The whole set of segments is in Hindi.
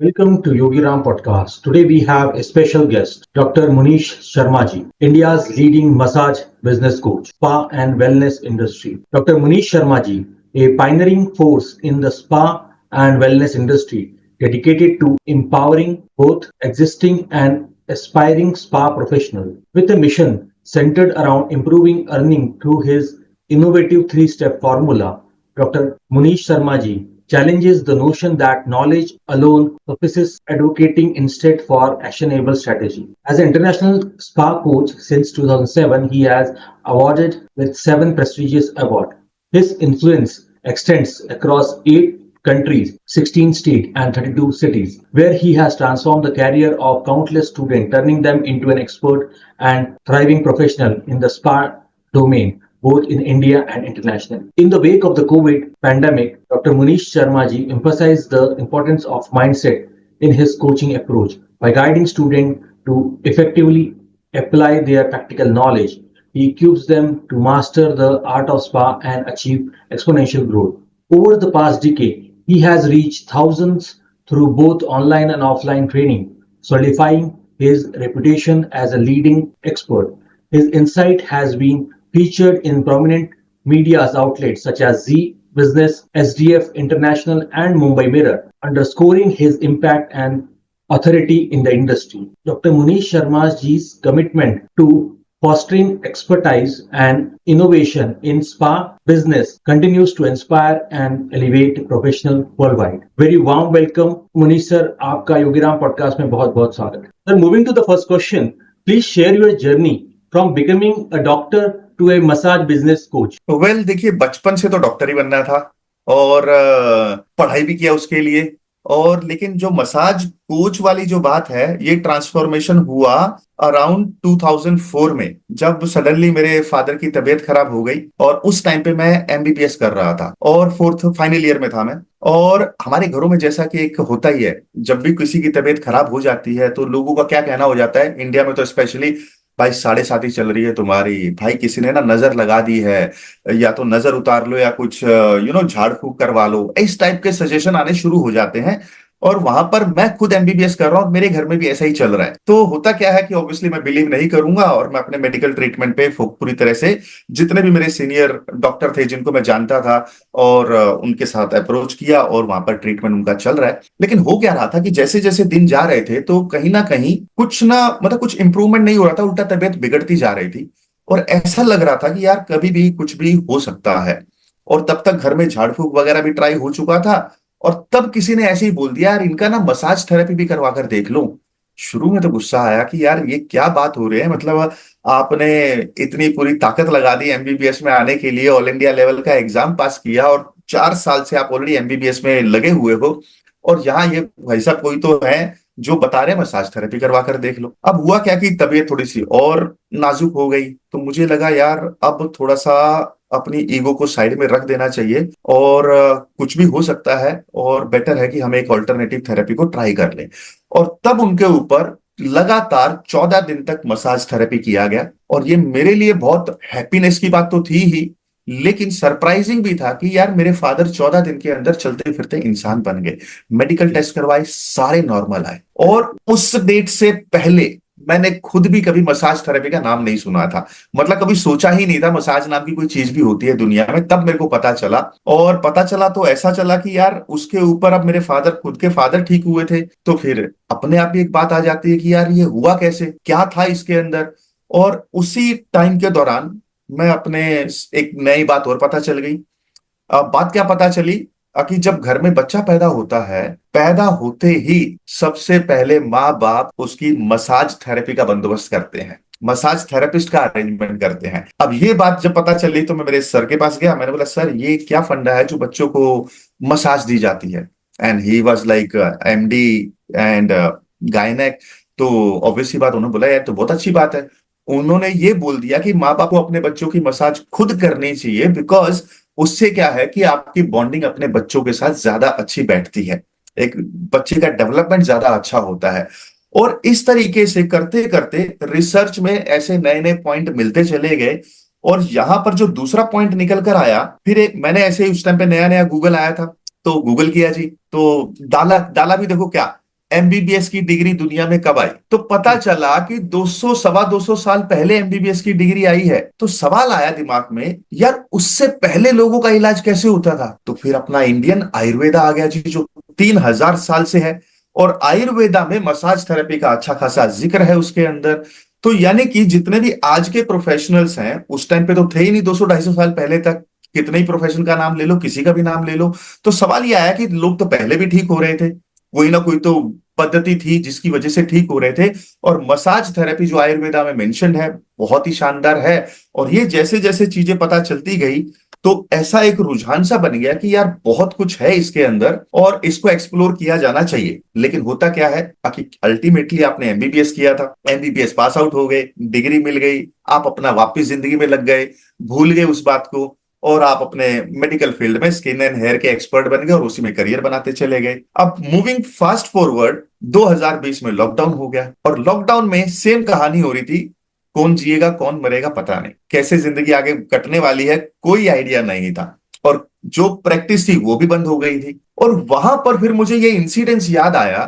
Welcome to Yogi Ram Podcast. Today we have a special guest, Dr. Munish Sharma ji, India's leading massage business coach, spa and wellness industry. Dr. Munish Sharma ji, a pioneering force in the spa and wellness industry, dedicated to empowering both existing and aspiring spa professionals with a mission centered around improving earning through his innovative three-step formula. Dr. Munish Sharma ji challenges the notion that knowledge alone suffices, advocating instead for actionable strategy. As an international spa coach since 2007, he has awarded with 7 prestigious awards. His influence extends across 8 countries, 16 states, and 32 cities, where he has transformed the career of countless students, turning them into an expert and thriving professional in the spa domain, both in India and internationally. In the wake of the COVID pandemic, Dr. Munish Sharma ji emphasized the importance of mindset in his coaching approach by guiding students to effectively apply their practical knowledge. He equips them to master the art of spa and achieve exponential growth. Over the past decade, he has reached thousands through both online and offline training, solidifying his reputation as a leading expert. His insight has been featured in prominent media outlets such as Z Business, SDF International, and Mumbai Mirror, underscoring his impact and authority in the industry. Dr. Munish Sharma's commitment to fostering expertise and innovation in spa business continues to inspire and elevate professionals worldwide. Very warm welcome, Munish sir. आपका योगीराम पॉडकास्ट में बहुत बहुत स्वागत है. Sir, moving to the first question, please share your journey from becoming a doctor to a massage business coach. देखिए, बचपन से तो डॉक्टर ही बनना था और पढ़ाई भी किया उसके लिए। और लेकिन जो मसाज कोच वाली जो बात है, ये ट्रांसफॉर्मेशन हुआ अराउंड 2004 में, जब सडनली मेरे फादर की तबीयत खराब हो गई। और उस टाइम पे मैं एमबीबीएस कर रहा था और फोर्थ फाइनल ईयर में था मैं। और हमारे घरों में जैसा कि एक होता ही है, जब भी किसी की तबीयत खराब हो जाती है तो लोगों का क्या कहना हो जाता है, इंडिया में तो स्पेशली, भाई साढ़े साथी चल रही है तुम्हारी, भाई किसी ने ना नजर लगा दी है, या तो नजर उतार लो या कुछ झाड़ फूक करवा लो। इस टाइप के सजेशन आने शुरू हो जाते हैं। और वहां पर मैं खुद एमबीबीएस कर रहा हूँ और मेरे घर में भी ऐसा ही चल रहा है। तो होता क्या है कि ऑब्वियसली मैं बिलीव नहीं करूंगा और मैं अपने मेडिकल ट्रीटमेंट पे पूरी तरह से, जितने भी मेरे सीनियर डॉक्टर थे जिनको मैं जानता था, और उनके साथ अप्रोच किया और वहां पर ट्रीटमेंट उनका चल रहा है। लेकिन हो क्या रहा था कि जैसे जैसे दिन जा रहे थे तो कहीं ना कहीं कुछ ना, मतलब कुछ इंप्रूवमेंट नहीं हो रहा था, उल्टा तबीयत बिगड़ती जा रही थी। और ऐसा लग रहा था कि यार कभी भी कुछ भी हो सकता है। और तब तक घर में झाड़ फूक वगैरह भी ट्राई हो चुका था। और तब किसी ने ऐसे ही बोल दिया, यार इनका ना मसाज थेरेपी भी करवा कर देख लो। शुरू में तो गुस्सा आया कि यार ये क्या बात हो रही है, मतलब आपने इतनी पूरी ताकत लगा दी एमबीबीएस में आने के लिए, ऑल इंडिया लेवल का एग्जाम पास किया और 4 साल से आप ऑलरेडी एमबीबीएस में लगे हुए हो, और यहाँ ये भाई साहब कोई तो है जो बता रहे मसाज थेरेपी करवा कर देख लो। अब हुआ क्या कि तबीयत थोड़ी सी और नाजुक हो गई, तो मुझे लगा यार अब थोड़ा सा अपनी ईगो को साइड में रख देना चाहिए, और कुछ भी हो सकता है, और बेटर है कि हम एक ऑल्टरनेटिव थेरेपी को ट्राई कर लें। और तब उनके ऊपर लगातार 14 दिन तक मसाज थेरेपी किया गया। और ये मेरे लिए बहुत हैप्पीनेस की बात तो थी ही, लेकिन सरप्राइजिंग भी था कि यार मेरे फादर 14 दिन के अंदर चलते फिरते इंसान बन गए। मेडिकल टेस्ट करवाए, सारे नॉर्मल आए। और उस डेट से पहले मैंने खुद भी कभी मसाज थेरेपी का नाम नहीं सुना था, मतलब कभी सोचा ही नहीं था मसाज नाम की कोई चीज भी होती है दुनिया में। तब मेरे को पता चला, और पता चला तो ऐसा चला कि यार उसके ऊपर अब मेरे फादर, खुद के फादर ठीक हुए थे, तो फिर अपने आप ही एक बात आ जाती है कि यार ये हुआ कैसे, क्या था इसके अंदर। और उसी टाइम के दौरान मैं अपने, एक नई बात और पता चल गई। अब बात क्या पता चली कि जब घर में बच्चा पैदा होता है, पैदा होते ही सबसे पहले माँ बाप उसकी मसाज थेरेपी का बंदोबस्त करते हैं, मसाज थेरेपिस्ट का अरेंजमेट करते हैं। अब ये बात जब पता चली तो मैं मेरे सर के पास गया, मैंने बोला सर ये क्या फंडा है जो बच्चों को मसाज दी जाती है। And he was like MD and gynaec. तो ऑब्वियसली बात, उन्होंने बोला यार तो बहुत अच्छी बात है। उन्होंने ये बोल दिया कि माँ बाप को अपने बच्चों की मसाज खुद करनी चाहिए, बिकॉज उससे क्या है कि आपकी बॉन्डिंग अपने बच्चों के साथ ज्यादा अच्छी बैठती है, एक बच्चे का डेवलपमेंट ज्यादा अच्छा होता है। और इस तरीके से करते करते रिसर्च में ऐसे नए नए पॉइंट मिलते चले गए। और यहां पर जो दूसरा पॉइंट निकल कर आया, फिर एक मैंने ऐसे ही उस टाइम पे नया नया गूगल आया था, तो गूगल किया जी, तो डाला डाला भी देखो क्या, एमबीबीएस की डिग्री दुनिया में कब आई? तो पता चला कि 200 सवा 200 साल पहले एमबीबीएस की डिग्री आई है। तो सवाल आया दिमाग में, यार उससे पहले लोगों का इलाज कैसे होता था? तो फिर अपना इंडियन आयुर्वेदा आ गया जी, जो 3000 साल से है। और आयुर्वेदा में मसाज थेरेपी का अच्छा खासा जिक्र है उसके अंदर। तो यानी कि जितने भी आज के प्रोफेशनल्स हैं, उस टाइम पे तो थे ही नहीं, 200 250 साल पहले तक। कितने ही प्रोफेशन का नाम ले लो, किसी का भी नाम ले लो, तो सवाल ये आया कि लोग तो पहले भी ठीक हो रहे थे, कोई ना कोई तो पद्धति थी जिसकी वजह से ठीक हो रहे थे। और मसाज थेरेपी जो आयुर्वेदा में मेंशन है, बहुत ही शानदार है। और ये जैसे जैसे चीजें पता चलती गई, तो ऐसा एक रुझान सा बन गया कि यार बहुत कुछ है इसके अंदर और इसको एक्सप्लोर किया जाना चाहिए। लेकिन होता क्या है, बाकी अल्टीमेटली आपने एमबीबीएस किया था, एमबीबीएस पास आउट हो गए, डिग्री मिल गई, आप अपना वापस जिंदगी में लग गए, भूल गए उस बात को, और आप अपने मेडिकल फील्ड में स्किन एंड हेयर के एक्सपर्ट बन गए और उसी में करियर बनाते चले गए। अब मूविंग फास्ट फॉरवर्ड, 2020 में लॉकडाउन हो गया, और लॉकडाउन में सेम कहानी हो रही थी। कौन जिएगा कौन मरेगा पता नहीं, कैसे जिंदगी आगे कटने वाली है कोई आइडिया नहीं था, और जो प्रैक्टिस थी वो भी बंद हो गई थी। और वहां पर फिर मुझे ये इंसिडेंस याद आया।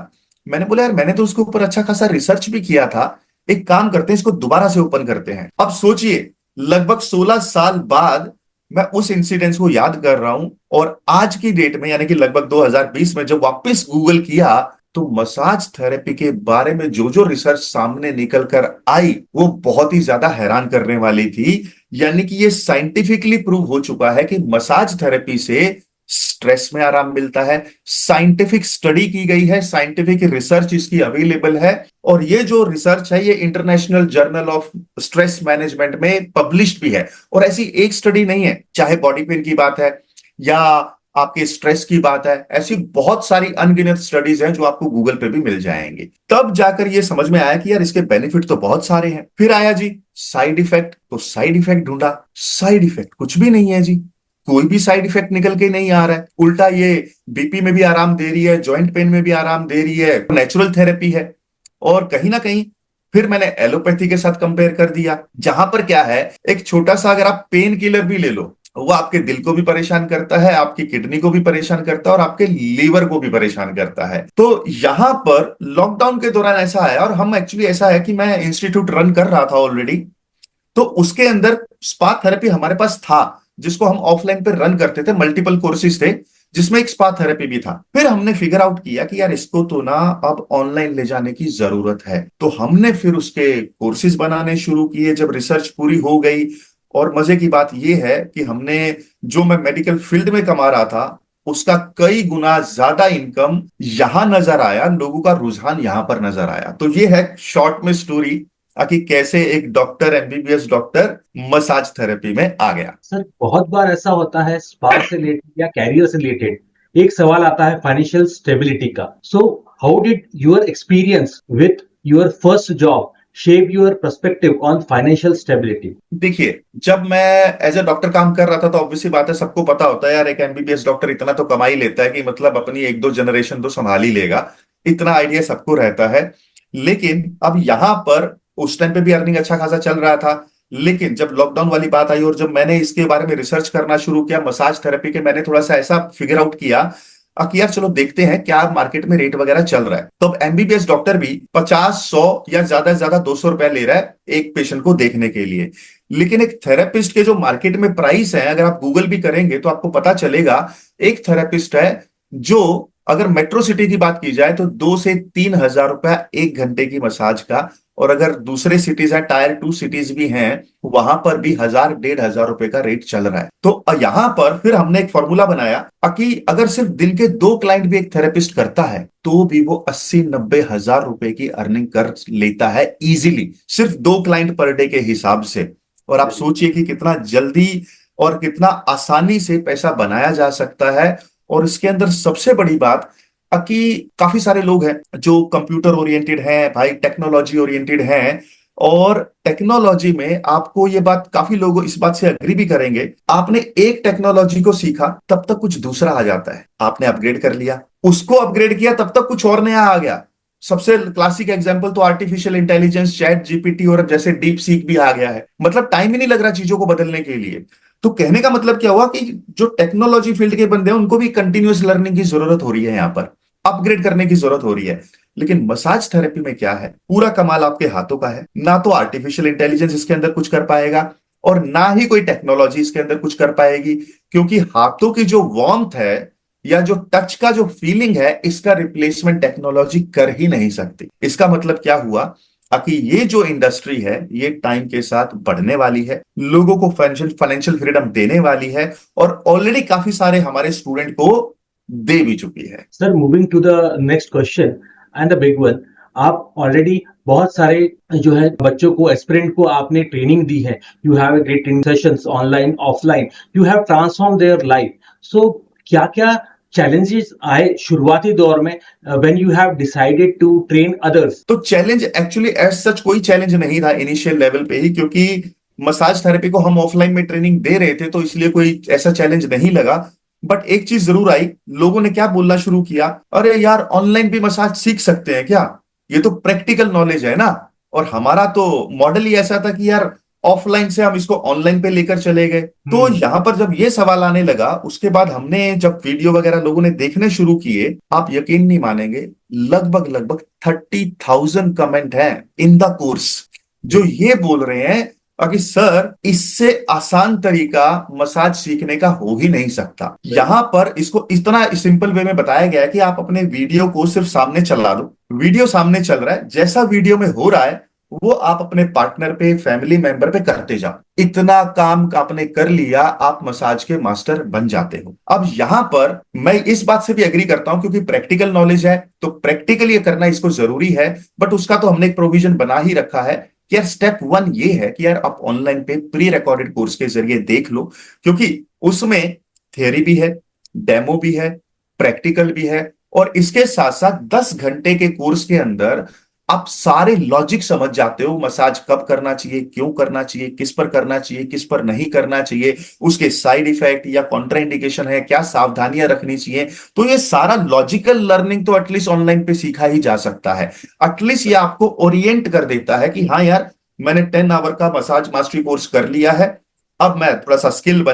मैंने बोला यार मैंने तो उसके ऊपर अच्छा खासा रिसर्च भी किया था, एक काम करते हैं इसको दोबारा से ओपन करते हैं। अब सोचिए, लगभग 16 साल बाद मैं उस इंसिडेंस को याद कर रहा हूं, और आज की डेट में यानी कि लगभग 2020 में जब वापस गूगल किया, तो मसाज थेरेपी के बारे में जो जो रिसर्च सामने निकल कर आई वो बहुत ही ज्यादा हैरान करने वाली थी। यानी कि ये साइंटिफिकली प्रूव हो चुका है कि मसाज थेरेपी से स्ट्रेस में आराम मिलता है। साइंटिफिक स्टडी की गई है, साइंटिफिक रिसर्च इसकी अवेलेबल है, और ये जो रिसर्च है ये international journal of stress management में पब्लिश्ड भी है। और ऐसी एक स्टडी नहीं है, चाहे बॉडी पेन की बात है या आपके स्ट्रेस की बात है, ऐसी बहुत सारी अनगिनत स्टडीज हैं जो आपको गूगल पे भी मिल जाएंगे। तब जाकर ये समझ में आया कि यार इसके बेनिफिट तो बहुत सारे हैं। फिर आया जी साइड इफेक्ट, तो साइड इफेक्ट ढूंढा, साइड इफेक्ट कुछ भी नहीं है जी, कोई भी साइड इफेक्ट निकल के नहीं आ रहा है। उल्टा ये बीपी में भी आराम दे रही है, जॉइंट पेन में भी आराम दे रही है, नेचुरल थेरेपी है। और कहीं ना कहीं फिर मैंने एलोपैथी के साथ कंपेयर कर दिया, जहां पर क्या है, एक छोटा सा अगर आप पेन किलर भी ले लो, वो आपके दिल को भी परेशान करता है, आपकी किडनी को भी परेशान करता है, और आपके लीवर को भी परेशान करता है। तो यहां पर लॉकडाउन के दौरान ऐसा है, और हम एक्चुअली ऐसा है कि मैं इंस्टीट्यूट रन कर रहा था ऑलरेडी, तो उसके अंदर स्पा थेरेपी हमारे पास था, जिसको हम ऑफलाइन पे रन करते थे, मल्टीपल कोर्सेज थे जिसमें एक स्पा थेरेपी भी था। फिर हमने फिगर आउट किया कि यार इसको तो ना अब ऑनलाइन ले जाने की जरूरत है, तो हमने फिर उसके कोर्सेज बनाने शुरू किए जब रिसर्च पूरी हो गई। और मजे की बात यह है कि हमने, जो मैं मेडिकल फील्ड में कमा रहा था उसका कई गुना ज्यादा इनकम यहां नजर आया, लोगों का रुझान यहां पर नजर आया। तो ये है शॉर्ट में स्टोरी कि कैसे एक doctor, MBBS doctor massage therapy में आ गया। सर बहुत बार ऐसा होता है स्पा से रिलेटेड या कैरियर से रिलेटेड एक सवाल आता है फाइनेंशियल स्टेबिलिटी का। So how did your experience with your first job shape your perspective on financial stability? देखिए, जब मैं एज ए डॉक्टर काम कर रहा था तो ऑब्वियसली बात है, सबको पता होता है यार एक एमबीबीएस डॉक्टर इतना तो कमा ही लेता है कि मतलब अपनी एक दो जनरेशन तो संभाल ही लेगा, इतना आइडिया सबको रहता है। लेकिन अब यहां पर उस टाइम पे भी अर्निंग अच्छा खासा चल रहा था, लेकिन जब लॉकडाउन वाली बात आई और जब मैंने इसके बारे में रिसर्च करना शुरू किया मसाज थेरेपी के, मैंने थोड़ा सा ऐसा फिगर आउट किया कि यार चलो देखते हैं क्या मार्केट में रेट वगैरह चल रहा है। तो अब एमबीबीएस डॉक्टर भी 50 100 या ज्यादा से ज्यादा 200 रुपए ले रहा है एक पेशेंट को देखने के लिए। लेकिन एक थेरेपिस्ट के जो मार्केट में प्राइस है, अगर आप गूगल भी करेंगे तो आपको पता चलेगा, एक थेरेपिस्ट है जो, अगर मेट्रो सिटी की बात की जाए तो 2 से 3 हजार रुपया 1 घंटे की मसाज का, और अगर दूसरे सिटीज हैं, टायर 2 सिटीज भी हैं, वहां पर भी 1000 1,500 रुपए का रेट चल रहा है। तो यहां पर फिर हमने एक फॉर्मूला बनाया कि अगर सिर्फ दिन के 2 क्लाइंट भी एक थेरेपिस्ट करता है तो भी वो 80 90 हजार रुपए की अर्निंग कर लेता है इजीली, सिर्फ 2 क्लाइंट पर डे के हिसाब से। और आप सोचिए कि कितना जल्दी और कितना आसानी से पैसा बनाया जा सकता है। और इसके अंदर सबसे बड़ी बात कि काफी सारे लोग हैं जो कंप्यूटर ओरिएंटेड हैं भाई, टेक्नोलॉजी ओरिएंटेड हैं, और टेक्नोलॉजी में आपको ये बात, काफी लोग इस बात से अग्री भी करेंगे, आपने एक टेक्नोलॉजी को सीखा तब तक कुछ दूसरा आ जाता है, आपने अपग्रेड कर लिया, उसको अपग्रेड किया तब तक कुछ और नया आ गया। सबसे क्लासिक एग्जांपल तो आर्टिफिशियल इंटेलिजेंस, चैट जीपीटी और जैसे डीप सीक भी आ गया है, मतलब टाइम ही नहीं लग रहा चीजों को बदलने के लिए। तो कहने का मतलब क्या हुआ कि जो टेक्नोलॉजी फील्ड के बंदे हैं उनको भी कंटिन्यूअस लर्निंग की जरूरत हो रही है यहाँ पर। अपग्रेड करने की जरूरत हो रही है। लेकिन मसाज थेरेपी में क्या है, पूरा कमाल आपके हाथों का है। ना तो आर्टिफिशियल इंटेलिजेंस इसके अंदर कुछ कर पाएगा और ना ही कोई टेक्नोलॉजी इसके अंदर कुछ कर पाएगी, क्योंकि हाथों की जो वार्मथ है या जो टच का जो फीलिंग है, इसका रिप्लेसमेंट टेक्नोलॉजी कर ही नहीं सकती। इसका मतलब क्या हुआ कि ये जो इंडस्ट्री है ये टाइम के साथ बढ़ने वाली है, लोगों को फाइनेंशियल फ्रीडम देने वाली है, और ऑलरेडी काफी सारे हमारे स्टूडेंट को दे भी चुकी है। Sir, moving to the next question and the big one, आप ऑलरेडी बहुत सारे जो है बच्चों को, एस्पिरेंट को आपने ट्रेनिंग दी है। You have great training sessions online offline, you have transform their life. So क्या क्या चैलेंजेस आए शुरुआती दौर में when you have decided to train others? तो चैलेंज एक्चुअली एज सच कोई चैलेंज नहीं था इनिशियल लेवल पे ही, क्योंकि मसाज थेरेपी को हम ऑफलाइन में ट्रेनिंग दे रहे थे, तो इसलिए कोई ऐसा चैलेंज नहीं लगा। बट एक चीज जरूर आई, लोगों ने क्या बोलना शुरू किया, अरे यार ऑनलाइन भी मसाज सीख सकते हैं क्या, ये तो प्रैक्टिकल नॉलेज है ना। और हमारा तो मॉडल ही ऐसा था कि यार ऑफलाइन से हम इसको ऑनलाइन पे लेकर चले गए। तो यहां पर जब ये सवाल आने लगा, उसके बाद हमने जब वीडियो वगैरह लोगों ने देखने शुरू किए, आप यकीन नहीं मानेंगे, लगभग लगभग 30,000 कमेंट हैं इन द कोर्स, जो ये बोल रहे हैं कि सर इससे आसान तरीका मसाज सीखने का हो ही नहीं सकता। यहां पर इसको इतना सिंपल वे में बताया गया है कि आप अपने वीडियो को सिर्फ सामने चला दो, वीडियो सामने चल रहा है, जैसा वीडियो में हो रहा है वो आप अपने पार्टनर पे, फैमिली मेंबर पे करते जाओ। इतना काम आपने कर लिया, आप मसाज के मास्टर बन जाते हो। अब यहां पर मैं इस बात से भी एग्री करता हूं, क्योंकि प्रैक्टिकल नॉलेज है तो प्रैक्टिकल ये करना इसको जरूरी है। बट उसका तो हमने एक प्रोविजन बना ही रखा है कि यार स्टेप 1 ये है कि यार आप ऑनलाइन पे प्री रिकॉर्डेड कोर्स के जरिए देख लो, क्योंकि उसमें थियरी भी है, डेमो भी है, प्रैक्टिकल भी है, और इसके साथ साथ 10 घंटे के कोर्स के अंदर आप सारे लॉजिक समझ जाते हो, मसाज कब करना चाहिए, क्यों करना चाहिए, किस पर करना चाहिए, किस पर नहीं करना चाहिए, उसके साइड इफेक्ट या कॉन्ट्राइंडिकेशन है, क्या सावधानियां रखनी चाहिए। तो ये सारा लॉजिकल लर्निंग तो एटलीस्ट ऑनलाइन पे सीखा ही जा सकता है। एटलीस्ट ये आपको ओरिएंट कर देता है कि हाँ यार मैंने 10 आवर का मसाज मास्टरी कोर्स कर लिया है, अब मैं थोड़ा सा स्किल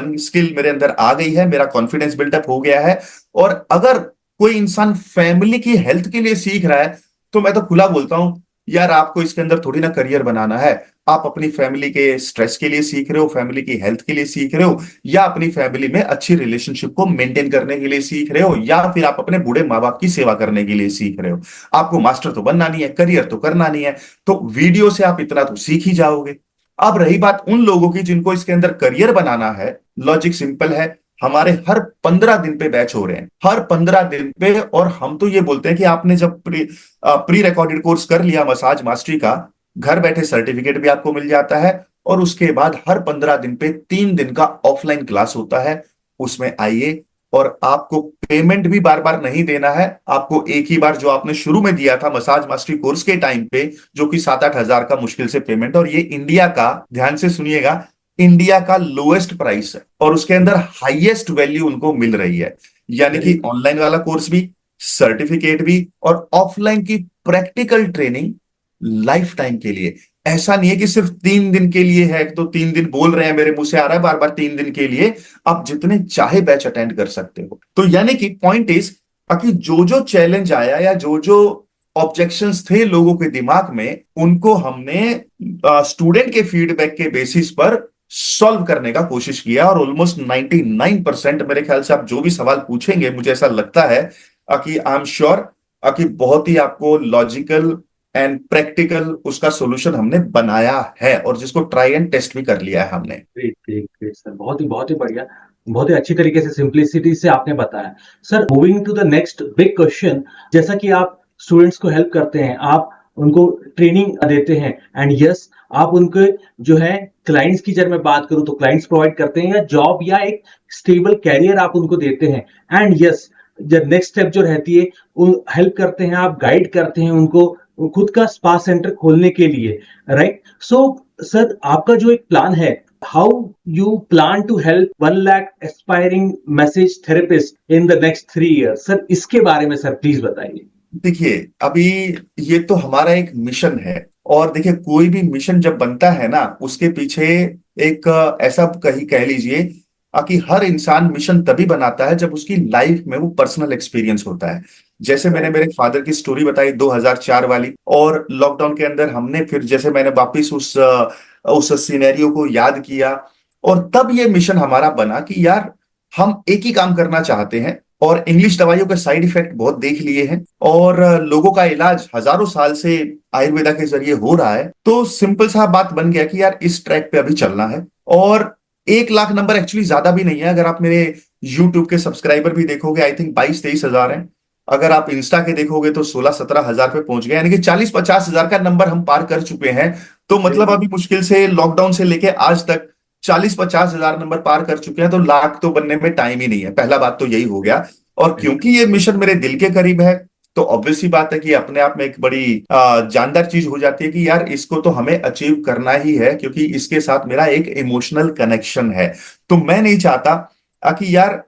मेरे अंदर आ गई है, मेरा कॉन्फिडेंस बिल्डअप हो गया है। और अगर कोई इंसान फैमिली की हेल्थ के लिए सीख रहा है, तो मैं तो खुला बोलता हूं यार आपको इसके अंदर थोड़ी ना करियर बनाना है, आप अपनी फैमिली के स्ट्रेस के लिए सीख रहे हो, फैमिली की हेल्थ के लिए सीख रहे हो, या अपनी फैमिली में अच्छी रिलेशनशिप को मेंटेन करने के लिए सीख रहे हो, या फिर आप अपने बूढ़े माँ बाप की सेवा करने के लिए सीख रहे हो। आपको मास्टर तो बनना नहीं है, करियर तो करना नहीं है, तो वीडियो से आप इतना तो सीख ही जाओगे। अब रही बात उन लोगों की जिनको इसके अंदर करियर बनाना है, लॉजिक सिंपल है, हमारे हर 15 दिन पे बैच हो रहे हैं, हर 15 दिन पे। और हम तो ये बोलते हैं कि आपने जब प्री रिकॉर्डेड कोर्स कर लिया मसाज मास्टरी का, घर बैठे सर्टिफिकेट भी आपको मिल जाता है, और उसके बाद हर 15 दिन पे 3 दिन का ऑफलाइन क्लास होता है, उसमें आइए। और आपको पेमेंट भी बार बार नहीं देना है, आपको एक ही बार जो आपने शुरू में दिया था मसाज मास्टरी कोर्स के टाइम पे, जो कि 7-8 हजार का मुश्किल से पेमेंट, और ये इंडिया का, ध्यान से सुनिएगा, इंडिया का लोएस्ट प्राइस है, और उसके अंदर हाईएस्ट वैल्यू उनको मिल रही है। यानी कि ऑनलाइन वाला कोर्स भी, सर्टिफिकेट भी, और ऑफलाइन की प्रैक्टिकल ट्रेनिंग लाइफ टाइम के लिए। ऐसा नहीं है कि सिर्फ 3 दिन के लिए है, तो 3 दिन बोल रहे हैं, मेरे मुंह से आ रहा है बार बार 3 दिन के लिए, आप जितने चाहे बैच अटेंड कर सकते हो। तो यानी कि पॉइंट इज कि जो जो चैलेंज आया या जो जो ऑब्जेक्शंस थे लोगों के दिमाग में, उनको हमने स्टूडेंट के फीडबैक के बेसिस पर सॉल्व करने का कोशिश किया। और ऑलमोस्ट 99% मेरे ख्याल से आप जो भी सवाल पूछेंगे, मुझे ऐसा लगता है कि आई एम श्योर कि बहुत ही आपको लॉजिकल एंड प्रैक्टिकल उसका सॉल्यूशन हमने बनाया है, और जिसको ट्राई एंड टेस्ट भी कर लिया है हमने। ग्रेट ग्रेट ग्रेट सर, बहुत ही बढ़िया, बहुत ही अच्छी तरीके से सिंप्लिसिटी से आपने बताया। Sir, moving to the next big question, जैसा कि आप स्टूडेंट्स को हेल्प करते हैं, आप उनको ट्रेनिंग देते हैं, एंड यस आप उनके जो है क्लाइंट्स की, जब मैं बात करूं तो क्लाइंट्स प्रोवाइड करते हैं, या जॉब या एक स्टेबल कैरियर आप उनको देते हैं, एंड यस जब नेक्स्ट स्टेप जो रहती है हेल्प करते हैं, आप गाइड करते हैं उनको खुद का स्पा सेंटर खोलने के लिए, राइट? सो सर, आपका जो एक प्लान है, how you plan to help 1 lakh aspiring message therapist in the next 3 years, sir इसके बारे में सर प्लीज बताइए। देखिए, अभी ये तो हमारा एक मिशन है, और देखिए कोई भी मिशन जब बनता है ना, उसके पीछे एक ऐसा कही कह लीजिए कि हर इंसान मिशन तभी बनाता है जब उसकी लाइफ में वो पर्सनल एक्सपीरियंस होता है। जैसे मैंने मेरे फादर की स्टोरी बताई 2004 वाली, और लॉकडाउन के अंदर हमने फिर जैसे मैंने वापिस उस सिनेरियो को याद किया, और तब ये मिशन हमारा बना कि यार हम एक ही काम करना चाहते हैं, और इंग्लिश दवाइयों के साइड इफेक्ट बहुत देख लिए हैं, और लोगों का इलाज हजारों साल से आयुर्वेदा के जरिए हो रहा है, तो सिंपल सा बात बन गया कि यार इस ट्रैक पे अभी चलना है। और 1 लाख नंबर एक्चुअली ज्यादा भी नहीं है, अगर आप मेरे यूट्यूब के सब्सक्राइबर भी देखोगे, आई थिंक 22-23 हजार हैं। अगर आप इंस्टा के देखोगे तो 16-17 हजार पे पहुंच गए, यानी कि 40-50 हजार का नंबर हम पार कर चुके हैं। तो मतलब अभी मुश्किल से लॉकडाउन से लेके आज तक 40-50 हजार नंबर पार कर चुके हैं, तो लाख तो बनने में टाइम ही नहीं है, पहला बात तो यही हो गया। और क्योंकि ये मिशन मेरे दिल के करीब है, तो ऑब्वियस सी बात है कि अपने आप में एक बड़ी जानदार चीज हो जाती है कि यार इसको तो हमें अचीव करना ही है, क्योंकि इसके साथ मेरा एक इमोशनल कनेक्शन है। तो मैं नहीं चाहता कि यार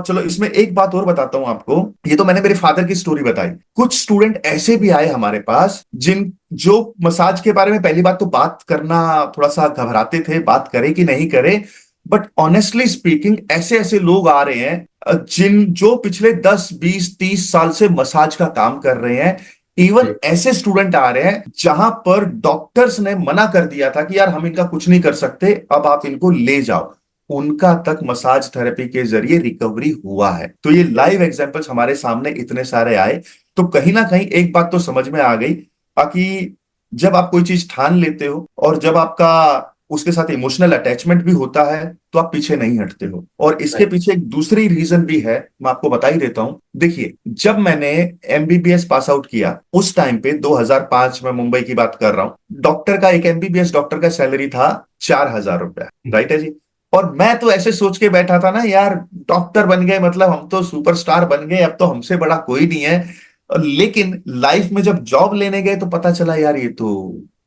चलो इसमें एक बात और बताता हूं आपको। ये तो मैंने मेरे फादर की स्टोरी बताई, कुछ स्टूडेंट ऐसे भी आए हमारे पास जिन जो मसाज के बारे में पहली बात तो बात करना थोड़ा सा घबराते थे, बात करे कि नहीं करे। बट ऑनेस्टली स्पीकिंग ऐसे ऐसे लोग आ रहे हैं जिन जो पिछले 10-20-30 साल से मसाज का काम कर रहे हैं। इवन ऐसे स्टूडेंट आ रहे हैं जहां पर डॉक्टर्स ने मना कर दिया था कि यार हम इनका कुछ नहीं कर सकते, अब आप इनको ले जाओ, उनका तक मसाज थेरेपी के जरिए रिकवरी हुआ है। तो ये लाइव एग्जांपल्स हमारे सामने इतने सारे आए, तो कहीं ना कहीं एक बात तो समझ में आ गई कि जब आप कोई चीज ठान लेते हो और जब आपका उसके साथ इमोशनल अटैचमेंट भी होता है, तो आप पीछे नहीं हटते हो। और इसके पीछे एक दूसरी रीजन भी है, मैं आपको बता ही देता हूं। देखिए, जब मैंने एमबीबीएस पास आउट किया उस टाइम पे 2005 में, मुंबई की बात कर रहा हूं, डॉक्टर का एक एमबीबीएस डॉक्टर का सैलरी था 4,000 रुपया, राइट है जी। और मैं तो ऐसे सोच के बैठा था ना यार, डॉक्टर बन गए मतलब हम तो सुपरस्टार बन गए, अब तो हमसे बड़ा कोई नहीं है। लेकिन लाइफ में जब जॉब लेने गए तो पता चला यार ये तो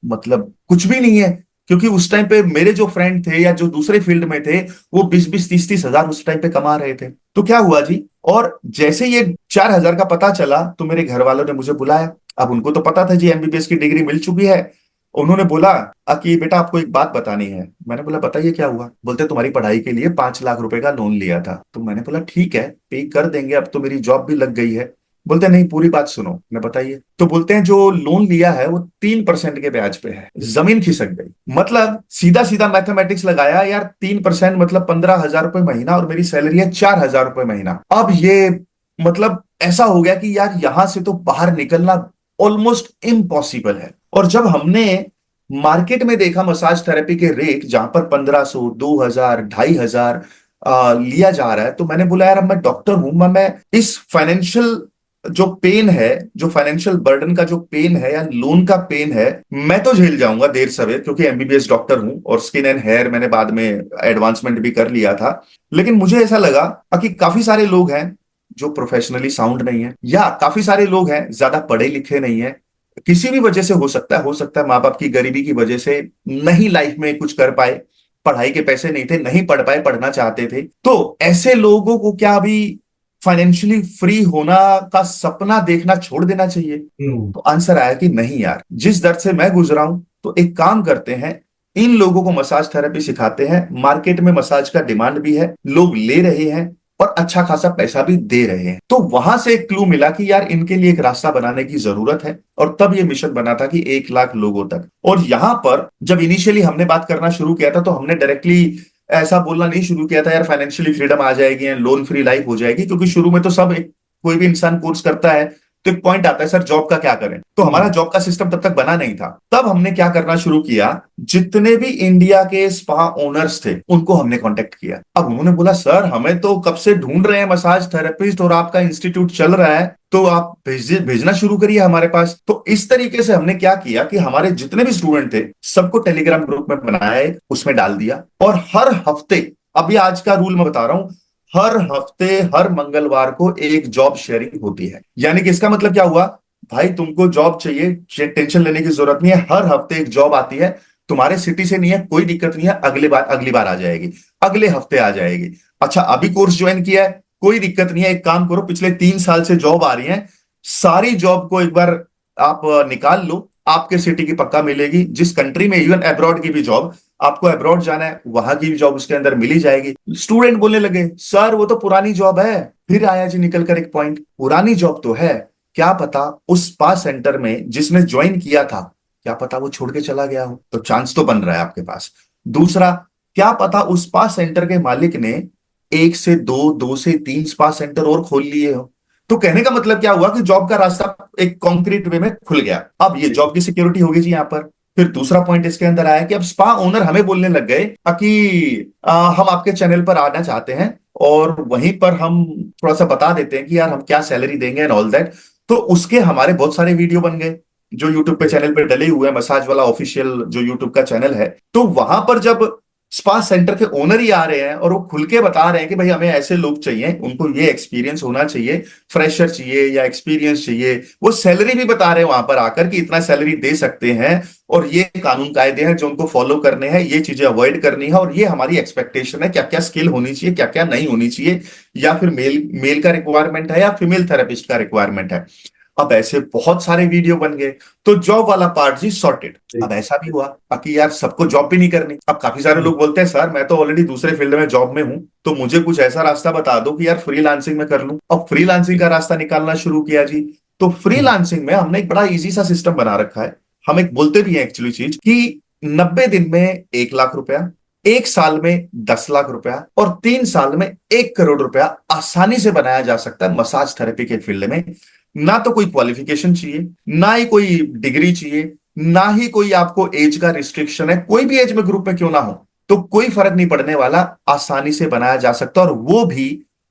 मतलब कुछ भी नहीं है। क्योंकि उस टाइम पे मेरे जो फ्रेंड थे या जो दूसरे फील्ड में थे, वो 20-20, 30-30 हजार उस टाइम पे कमा रहे थे। तो क्या हुआ जी, और जैसे ये 4,000 का पता चला तो मेरे घर वालों ने मुझे बुलाया। अब उनको तो पता था जी एमबीबीएस की डिग्री मिल चुकी है। उन्होंने बोला कि बेटा आपको एक बात बतानी है। मैंने बोला बताइए क्या हुआ। बोलते तुम्हारी पढ़ाई के लिए 5 लाख रुपए का लोन लिया था। तो मैंने बोला ठीक है, पे कर देंगे, अब तो मेरी जॉब भी लग गई है। बोलते नहीं पूरी बात सुनो। मैं बताइए। तो बोलते हैं जो लोन लिया है वो 3% के ब्याज पे है। जमीन खिसक गई। मतलब सीधा सीधा मैथमेटिक्स लगाया यार, 3% मतलब 15,000 रुपए महीना, और मेरी सैलरी है 4,000 रुपए महीना। अब ये मतलब ऐसा हो गया कि यार यहां से तो बाहर निकलना ऑलमोस्ट इम्पॉसिबल है। और जब हमने मार्केट में देखा मसाज थेरेपी के रेट, जहां पर 1,500, 2,000, 2,500 लिया जा रहा है, तो मैंने बोला यार अब मैं डॉक्टर हूं, मैं इस फाइनेंशियल जो पेन है, जो फाइनेंशियल बर्डन का जो पेन है या लोन का पेन है, मैं तो झेल जाऊंगा देर सवेर, क्योंकि एमबीबीएस डॉक्टर हूं और स्किन एंड हेयर मैंने बाद में एडवांसमेंट भी कर लिया था। लेकिन मुझे ऐसा लगा कि काफी सारे लोग हैं जो प्रोफेशनली साउंड नहीं है, या काफी सारे लोग हैं ज्यादा पढ़े लिखे नहीं है, किसी भी वजह से हो सकता है माँ बाप की गरीबी की वजह से नहीं लाइफ में कुछ कर पाए, पढ़ाई के पैसे नहीं थे, नहीं पढ़ पाए, पढ़ना चाहते थे। तो ऐसे लोगों को क्या अभी फाइनेंशियली फ्री होना का सपना देखना छोड़ देना चाहिए? तो आंसर आया कि नहीं यार, जिस दर्द से मैं गुजरा हूं, तो एक काम करते हैं, इन लोगों को मसाज थेरेपी सिखाते हैं। मार्केट में मसाज का डिमांड भी है, लोग ले रहे हैं और अच्छा खासा पैसा भी दे रहे हैं। तो वहां से एक क्लू मिला कि यार इनके लिए एक रास्ता बनाने की जरूरत है, और तब ये मिशन बना था कि 1 लाख लोगों तक। और यहां पर जब इनिशियली हमने बात करना शुरू किया था, तो हमने डायरेक्टली ऐसा बोलना नहीं शुरू किया था यार फाइनेंशियली फ्रीडम आ जाएगी या लोन फ्री लाइफ हो जाएगी, क्योंकि शुरू में तो सब कोई भी इंसान कोर्स करता है तो एक पॉइंट आता है सर जॉब का क्या करें। तो हमारा जॉब का सिस्टम तब तक बना नहीं था। तब हमने क्या करना शुरू किया, जितने भी इंडिया के स्पा ओनर्स थे उनको हमने कांटेक्ट किया। अब उन्होंने बोला सर हमें तो कब से ढूंढ रहे हैं मसाज थेरेपिस्ट, और आपका इंस्टीट्यूट चल रहा है, तो आप भेजना शुरू करिए हमारे पास। तो इस तरीके से हमने क्या किया कि हमारे जितने भी स्टूडेंट थे सबको टेलीग्राम ग्रुप में बनाया, उसमें डाल दिया, और हर हफ्ते, अभी आज का रूल मैं बता रहा हूं, हर हफ्ते हर मंगलवार को एक जॉब शेयरिंग होती है। यानी कि इसका मतलब क्या हुआ, भाई तुमको जॉब चाहिए, टेंशन लेने की जरूरत नहीं है, हर हफ्ते एक जॉब आती है, तुम्हारे सिटी से नहीं है, कोई दिक्कत नहीं है, अगली बार आ जाएगी, अगले हफ्ते आ जाएगी। अच्छा अभी कोर्स ज्वाइन किया है, कोई दिक्कत नहीं है, एक काम करो, पिछले 3 साल से जॉब आ रही है, सारी जॉब को एक बार आप निकाल लो, आपके सिटी की पक्का मिलेगी, जिस कंट्री में, इवन अब्रॉड की भी जॉब आपको अब्रॉड जाना है, वहां की भी जॉब उसके अंदर मिली जाएगी। स्टूडेंट बोलने लगे सर वो तो पुरानी जॉब है। फिर आया जी निकल कर एक पॉइंट, पुरानी जॉब तो है, क्या पता उस स्पा सेंटर में जिसने ज्वाइन किया था, क्या पता वो छोड़ के चला गया हो, तो चांस तो बन रहा है आपके पास। दूसरा, क्या पता उस स्पा सेंटर के मालिक ने एक से दो, दो से तीन स्पा सेंटर और खोल लिए हो। तो कहने का मतलब क्या हुआ कि जॉब का रास्ता एक कॉन्क्रीट वे में खुल गया। अब ये जॉब की सिक्योरिटी होगी जी यहाँ पर। फिर दूसरा पॉइंट इसके अंदर आया कि अब स्पा ओनर हमें बोलने लग गए कि हम आपके चैनल पर आना चाहते हैं और वहीं पर हम थोड़ा सा बता देते हैं कि यार हम क्या सैलरी देंगे एंड ऑल दैट। तो उसके हमारे बहुत सारे वीडियो बन गए जो यूट्यूब पे चैनल पे डले हुए हैं, मसाज वाला ऑफिशियल जो यूट्यूब का चैनल है। तो वहां पर जब स्पा सेंटर के ओनर ही आ रहे हैं और वो खुल के बता रहे हैं कि भाई हमें ऐसे लोग चाहिए, उनको ये एक्सपीरियंस होना चाहिए, फ्रेशर चाहिए या एक्सपीरियंस चाहिए, वो सैलरी भी बता रहे हैं वहां पर आकर कि इतना सैलरी दे सकते हैं और ये कानून कायदे हैं जो उनको फॉलो करने हैं, ये चीजें अवॉइड करनी है और ये हमारी एक्सपेक्टेशन है, क्या क्या स्किल होनी चाहिए, क्या क्या नहीं होनी चाहिए, या फिर मेल मेल का रिक्वायरमेंट है या फीमेल थेरेपिस्ट का रिक्वायरमेंट है। अब ऐसे बहुत सारे वीडियो बन गए, तो जॉब वाला पार्ट जी सॉर्टेड। अब ऐसा भी हुआ कि यार सबको जॉब भी नहीं करनी। अब काफी सारे लोग बोलते हैं सर मैं तो ऑलरेडी दूसरे फील्ड में जॉब में हूं, तो मुझे कुछ ऐसा रास्ता बता दो कि यार फ्रीलांसिंग में कर लूं। अब फ्रीलांसिंग का रास्ता निकालना शुरू किया जी। तो फ्रीलांसिंग में हमने एक बड़ा इजी सा सिस्टम बना रखा है। हम एक बोलते भी हैं एक्चुअली चीज कि 90 दिन में 1 लाख रुपया, 1 साल में 10 लाख रुपया और 3 साल में 1 करोड़ रुपया आसानी से बनाया जा सकता है मसाज थेरेपी के फील्ड में। ना तो कोई क्वालिफिकेशन चाहिए, ना ही कोई डिग्री चाहिए, ना ही कोई आपको एज का रिस्ट्रिक्शन है, कोई भी एज में ग्रुप में क्यों ना हो, तो कोई फर्क नहीं पड़ने वाला, आसानी से बनाया जा सकता है और वो भी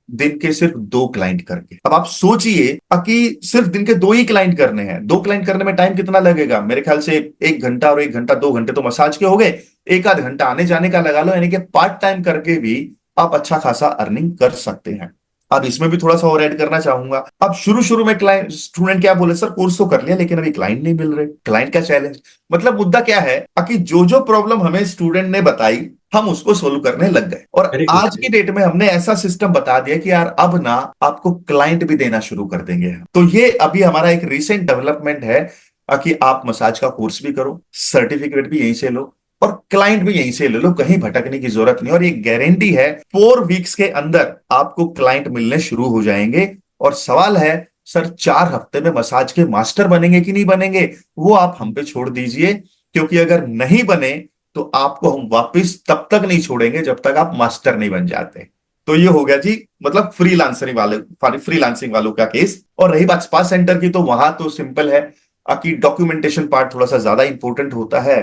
दिन के सिर्फ 2 क्लाइंट करके। अब आप सोचिए कि सिर्फ दिन के 2 ही क्लाइंट करने हैं, 2 क्लाइंट करने में टाइम कितना लगेगा? मेरे ख्याल से 1 घंटा और 1 घंटा 2 घंटे तो मसाज के हो गए, एक आध घंटा आने जाने का लगा लो, यानी कि पार्ट टाइम करके भी आप अच्छा खासा अर्निंग कर सकते हैं। अब इसमें भी थोड़ा सा और ऐड करना चाहूंगा। अब शुरू शुरू में क्लाइंट स्टूडेंट क्या बोले सर कोर्स तो कर लिया लेकिन अभी क्लाइंट नहीं मिल रहे, क्लाइंट का चैलेंज। मतलब मुद्दा क्या है कि जो जो प्रॉब्लम हमें स्टूडेंट ने बताई हम उसको सोल्व करने लग गए और वेरी गुड। आज की डेट में हमने ऐसा सिस्टम बता दिया कि यार अब ना आपको क्लाइंट भी देना शुरू कर देंगे। तो ये अभी हमारा एक रिसेंट डेवलपमेंट है कि आप मसाज का कोर्स भी करो, सर्टिफिकेट भी यहीं से लो और क्लाइंट भी यहीं से ले लो, कहीं भटकने की जरूरत नहीं। और ये गारंटी है 4 वीक्स के अंदर आपको क्लाइंट मिलने शुरू हो जाएंगे। और सवाल है सर 4 हफ्ते में मसाज के मास्टर बनेंगे कि नहीं बनेंगे, वो आप हम पे छोड़ दीजिए, क्योंकि अगर नहीं बने तो आपको हम वापस तब तक नहीं छोड़ेंगे जब तक आप मास्टर नहीं बन जाते। तो ये हो गया जी मतलब फ्रीलांसिंग वालों का केस। और रही बात स्पा सेंटर की, तो वहां तो सिंपल है कि डॉक्यूमेंटेशन पार्ट थोड़ा सा ज्यादा इंपॉर्टेंट होता है।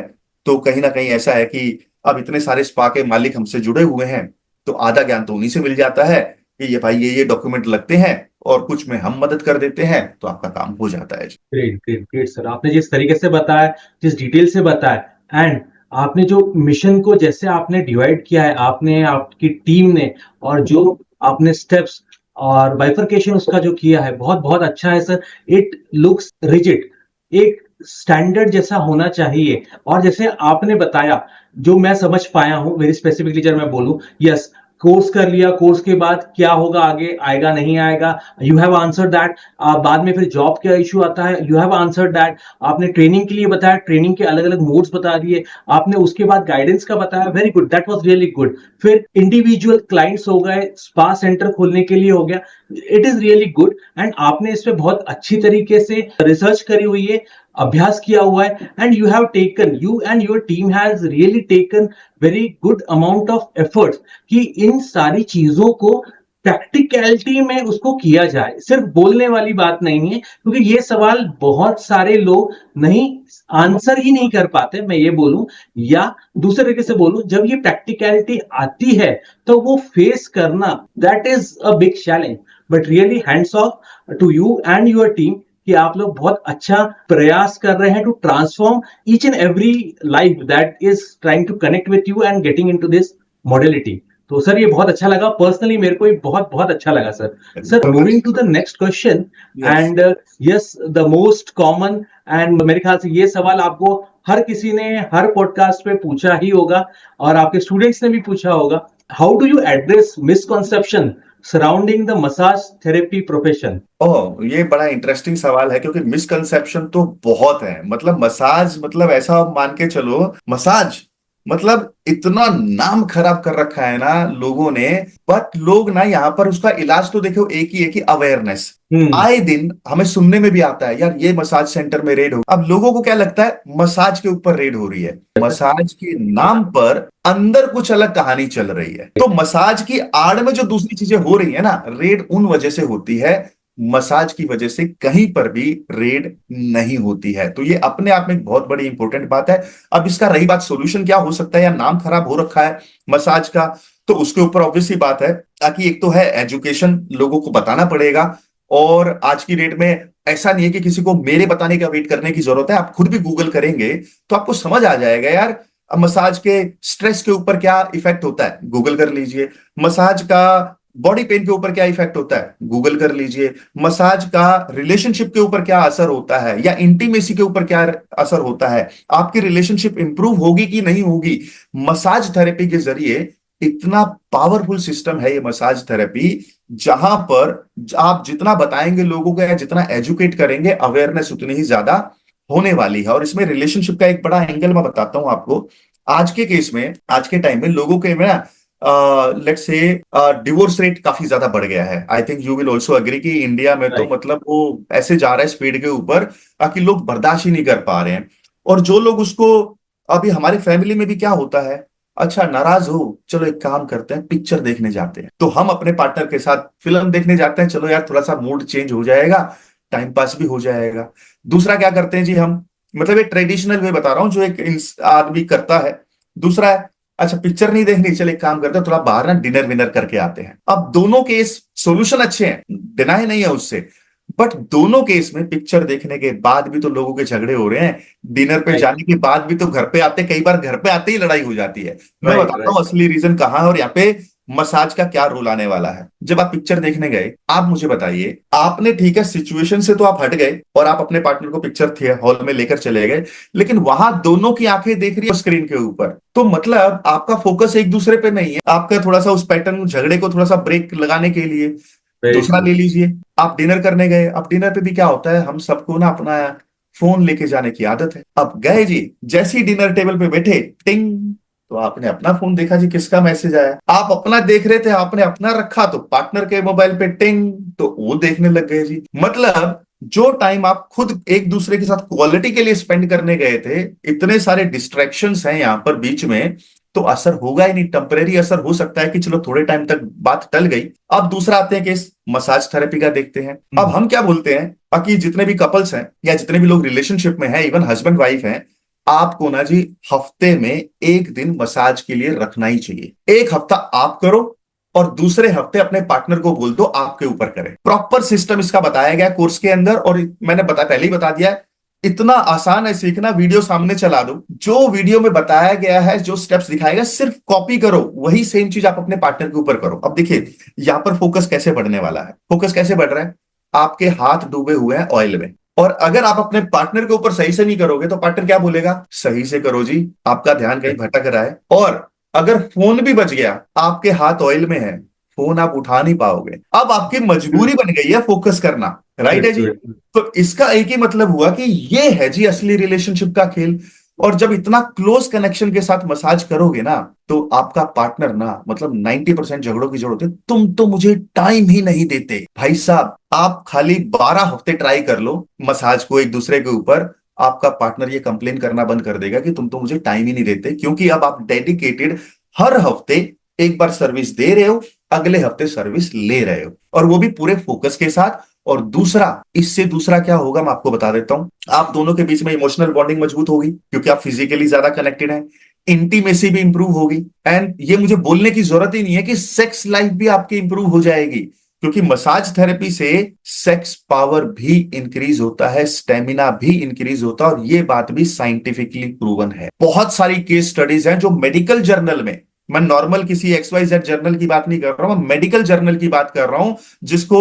तो कहीं ना कहीं ऐसा है कि अब इतने सारे स्पा के मालिक हमसे जुड़े हुए हैं, तो आधा ज्ञान तो उन्हीं से मिल जाता है कि ये भाई ये डॉक्यूमेंट लगते हैं और कुछ में हम मदद कर देते हैं, तो आपका काम हो जाता है जी। ग्रेट ग्रेट ग्रेट सर, आपने जिस तरीके से बताया, जिस डिटेल से बताया, एंड आपने जो मिशन को जैसे आपने डिवाइड किया है, आपने आपकी टीम ने, और जो आपने स्टेप्स और बाइफरकेशन उसका जो किया है, बहुत बहुत अच्छा है सर। इट लुक्स रिजिड, एक स्टैंडर्ड जैसा होना चाहिए। और जैसे आपने बताया, जो मैं समझ पाया हूं वेरी स्पेसिफिकली, जब मैं बोलूं, यस, कोर्स कर लिया, कोर्स के बाद क्या होगा, आगे आएगा नहीं आएगा, यू हैव आंसर दैट। बाद में फिर जॉब का इशू आता है, यू हैव आंसर दैट। आपने ट्रेनिंग के लिए बताया, ट्रेनिंग के अलग अलग मोड्स बता दिए आपने, उसके बाद गाइडेंस का बताया, very good, that was really good. फिर इंडिविजुअल क्लाइंट्स हो गए, स्पा सेंटर खोलने के लिए हो गया, it is really good. And आपने इस पे बहुत अच्छी तरीके से रिसर्च करी हुई है, अभ्यास किया हुआ है, and you have taken, you and your team has really taken very good amount of efforts कि इन सारी चीजों को प्रैक्टिकलिटी में उसको किया जाए, सिर्फ बोलने वाली बात नहीं है। क्योंकि ये सवाल बहुत सारे लोग नहीं आंसर ही नहीं कर पाते, मैं ये बोलूं, या दूसरे तरीके से बोलूं, जब ये प्रैक्टिकलिटी आती है तो वो फेस करना, that is a big challenge. But really hands off to you and your team कि आप लोग बहुत अच्छा प्रयास कर रहे हैं to transform each and every life that is trying to connect with you and getting into this modality. तो सर ये बहुत अच्छा लगा, पर्सनली मेरे को ये बहुत बहुत अच्छा लगा sir. Sir moving to the next question, yes. And yes, the most common, and मेरे ख्याल से ये सवाल आपको हर किसी ने हर पॉडकास्ट पे पूछा ही होगा और आपके स्टूडेंट्स ने भी पूछा होगा, how do you address misconception surrounding the massage therapy profession? Oh ये बड़ा इंटरेस्टिंग सवाल है, क्योंकि मिसकंसेप्शन तो बहुत है। मतलब मसाज मतलब ऐसा मान के चलो, मसाज मतलब इतना नाम खराब कर रखा है ना लोगों ने। बट लोग ना यहाँ पर उसका इलाज तो देखो एक ही है कि अवेयरनेस। हम्म। आए दिन हमें सुनने में भी आता है यार ये मसाज सेंटर में रेड हो, अब लोगों को क्या लगता है मसाज के ऊपर रेड हो रही है, मसाज के नाम पर अंदर कुछ अलग कहानी चल रही है। तो मसाज की आड़ में जो दूसरी चीजें हो रही है ना, रेड उन वजह से होती है, मसाज की वजह से कहीं पर भी रेड नहीं होती है। तो ये अपने आप में एक बहुत बड़ी इंपॉर्टेंट बात है। अब इसका रही बात सोल्यूशन क्या हो सकता है, या नाम खराब हो रखा है मसाज का, तो उसके ऊपर ऑब्वियसली बात है ताकि एक तो है एजुकेशन, लोगों को बताना पड़ेगा। और आज की डेट में ऐसा नहीं है कि किसी को मेरे बताने का वेट करने की जरूरत है, आप खुद भी गूगल करेंगे तो आपको समझ आ जाएगा यार। अब मसाज के स्ट्रेस के ऊपर क्या इफेक्ट होता है, गूगल कर लीजिए। मसाज का बॉडी पेन के ऊपर क्या इफेक्ट होता है, गूगल कर लीजिए। मसाज का रिलेशनशिप के ऊपर क्या असर होता है, या इंटीमेसी के ऊपर क्या असर होता है, आपकी रिलेशनशिप इंप्रूव होगी कि नहीं होगी मसाज थेरेपी के जरिए। इतना पावरफुल सिस्टम है ये मसाज थेरेपी, जहां पर आप जितना बताएंगे लोगों को या जितना एजुकेट करेंगे, अवेयरनेस उतनी ही ज्यादा होने वाली है। और इसमें रिलेशनशिप का एक बड़ा एंगल मैं बताता हूं आपको। आज के केस में, आज के टाइम में लोगों के में ना, लेट्स से डिवोर्स रेट काफी ज्यादा बढ़ गया है। I think you will also agree कि इंडिया में तो राइट। मतलब वो ऐसे जा रहा है स्पीड के ऊपर कि लोग बर्दाश्त ही नहीं कर पा रहे हैं। और जो लोग उसको, अभी हमारे फैमिली में भी क्या होता है, अच्छा नाराज हो चलो एक काम करते हैं पिक्चर देखने जाते हैं, तो हम अपने पार्टनर के साथ फिल्म देखने जाते हैं, चलो यार थोड़ा सा मूड चेंज हो जाएगा, टाइम पास भी हो जाएगा। दूसरा क्या करते हैं जी हम, मतलब ये ट्रेडिशनल वे बता रहा हूं जो एक आदमी करता है। दूसरा है, अच्छा पिक्चर नहीं देखनी, चल एक काम करते हैं थोड़ा बाहर ना डिनर विनर करके आते हैं। अब दोनों केस सोल्यूशन अच्छे हैं, डिनाई नहीं है उससे, बट दोनों केस में पिक्चर देखने के बाद भी तो लोगों के झगड़े हो रहे हैं, डिनर पे राइट। जाने के बाद भी तो घर पे आते, कई बार घर पे आते ही लड़ाई हो जाती है। मैं राइट। बताता राइट। हूं असली रीजन कहाँ है और यहाँ पे मसाज का क्या रोल आने वाला है। जब आप पिक्चर देखने गए, आप मुझे बताइए, आपने ठीक है सिचुएशन से तो आप हट गए और आप अपने पार्टनर को पिक्चर थे हॉल में लेकर चले गए, लेकिन वहां दोनों की आंखें देख रही है स्क्रीन के ऊपर, तो मतलब आपका फोकस एक दूसरे पे नहीं है, आपका थोड़ा सा उस पैटर्न झगड़े को थोड़ा सा ब्रेक लगाने के लिए। वेरी दूसरा ट्रू। ले लीजिए, आप डिनर करने गए, अब डिनर पे भी क्या होता है, हम सबको ना अपना फोन लेके जाने की आदत है। अब गए जी, जैसे ही डिनर टेबल पे बैठे, टिंग, तो आपने अपना फोन देखा जी किसका मैसेज आया, आप अपना देख रहे थे, आपने अपना रखा तो पार्टनर के मोबाइल पे टिंग, तो वो देखने लग गए जी। मतलब जो टाइम आप खुद एक दूसरे के साथ क्वालिटी के लिए स्पेंड करने गए थे, इतने सारे डिस्ट्रैक्शंस हैं यहां पर बीच में, तो असर होगा ही नहीं, टेम्परेरी असर हो सकता है कि चलो थोड़े टाइम तक बात टल गई। अब दूसरा आते हैं केस मसाज थेरेपी का, देखते हैं अब हम क्या बोलते हैं। बाकी जितने भी कपल्स हैं या जितने भी लोग रिलेशनशिप में हैं, इवन हस्बैंड वाइफ हैं, आपको ना जी हफ्ते में एक दिन मसाज के लिए रखना ही चाहिए। एक हफ्ता आप करो और दूसरे हफ्ते अपने पार्टनर को बोल दो आपके ऊपर करे। प्रॉपर सिस्टम इसका बताया गया कोर्स के अंदर, और मैंने पहले ही बता दिया है, इतना आसान है सीखना, वीडियो सामने चला दो, जो वीडियो में बताया गया है, जो स्टेप्स दिखाएगा सिर्फ कॉपी करो, वही सेम चीज आप अपने पार्टनर के ऊपर करो। अब देखिए यहां पर फोकस कैसे बढ़ने वाला है, फोकस कैसे बढ़ रहा है, आपके हाथ डूबे हुए हैं ऑयल में, और अगर आप अपने पार्टनर के ऊपर सही से नहीं करोगे तो पार्टनर क्या बोलेगा, सही से करो जी, आपका ध्यान कहीं भटक रहा है। और अगर फोन भी बच गया, आपके हाथ ऑयल में है, फोन आप उठा नहीं पाओगे, अब आपकी मजबूरी बन गई है फोकस करना, राइट है जी। तो इसका एक ही मतलब हुआ कि ये है जी असली रिलेशनशिप का खेल। और जब इतना क्लोज कनेक्शन के साथ मसाज करोगे ना, तो आपका पार्टनर ना, मतलब 90% झगड़ों की जड़ होती है, तुम तो मुझे टाइम ही नहीं देते। भाई साहब आप खाली 12 हफ्ते ट्राई कर लो मसाज को एक दूसरे के ऊपर, आपका पार्टनर ये कंप्लेन करना बंद कर देगा कि तुम तो मुझे टाइम ही नहीं देते, क्योंकि अब आप डेडिकेटेड हर हफ्ते एक बार सर्विस दे रहे हो, अगले हफ्ते सर्विस ले रहे हो, और वो भी पूरे फोकस के साथ। और दूसरा, इससे दूसरा क्या होगा मैं आपको बता देता हूं, आप दोनों के बीच में इमोशनल बॉन्डिंग मजबूत होगी क्योंकि आप फिजिकली ज्यादा कनेक्टेड हैं, इंटीमेसी भी इंप्रूव होगी, एंड ये मुझे बोलने की जरूरत ही नहीं है कि सेक्स लाइफ भी आपकी इंप्रूव हो जाएगी, क्योंकि मसाज थेरेपी से सेक्स पावर भी इंक्रीज होता है, स्टेमिना भी इंक्रीज होता है, और ये बात भी साइंटिफिकली प्रूवन है। बहुत सारी केस स्टडीज हैं जो मेडिकल जर्नल में, मैं नॉर्मल किसी XYZ जर्नल की बात नहीं कर रहा हूं, मैं मेडिकल जर्नल की बात कर रहा हूं, जिसको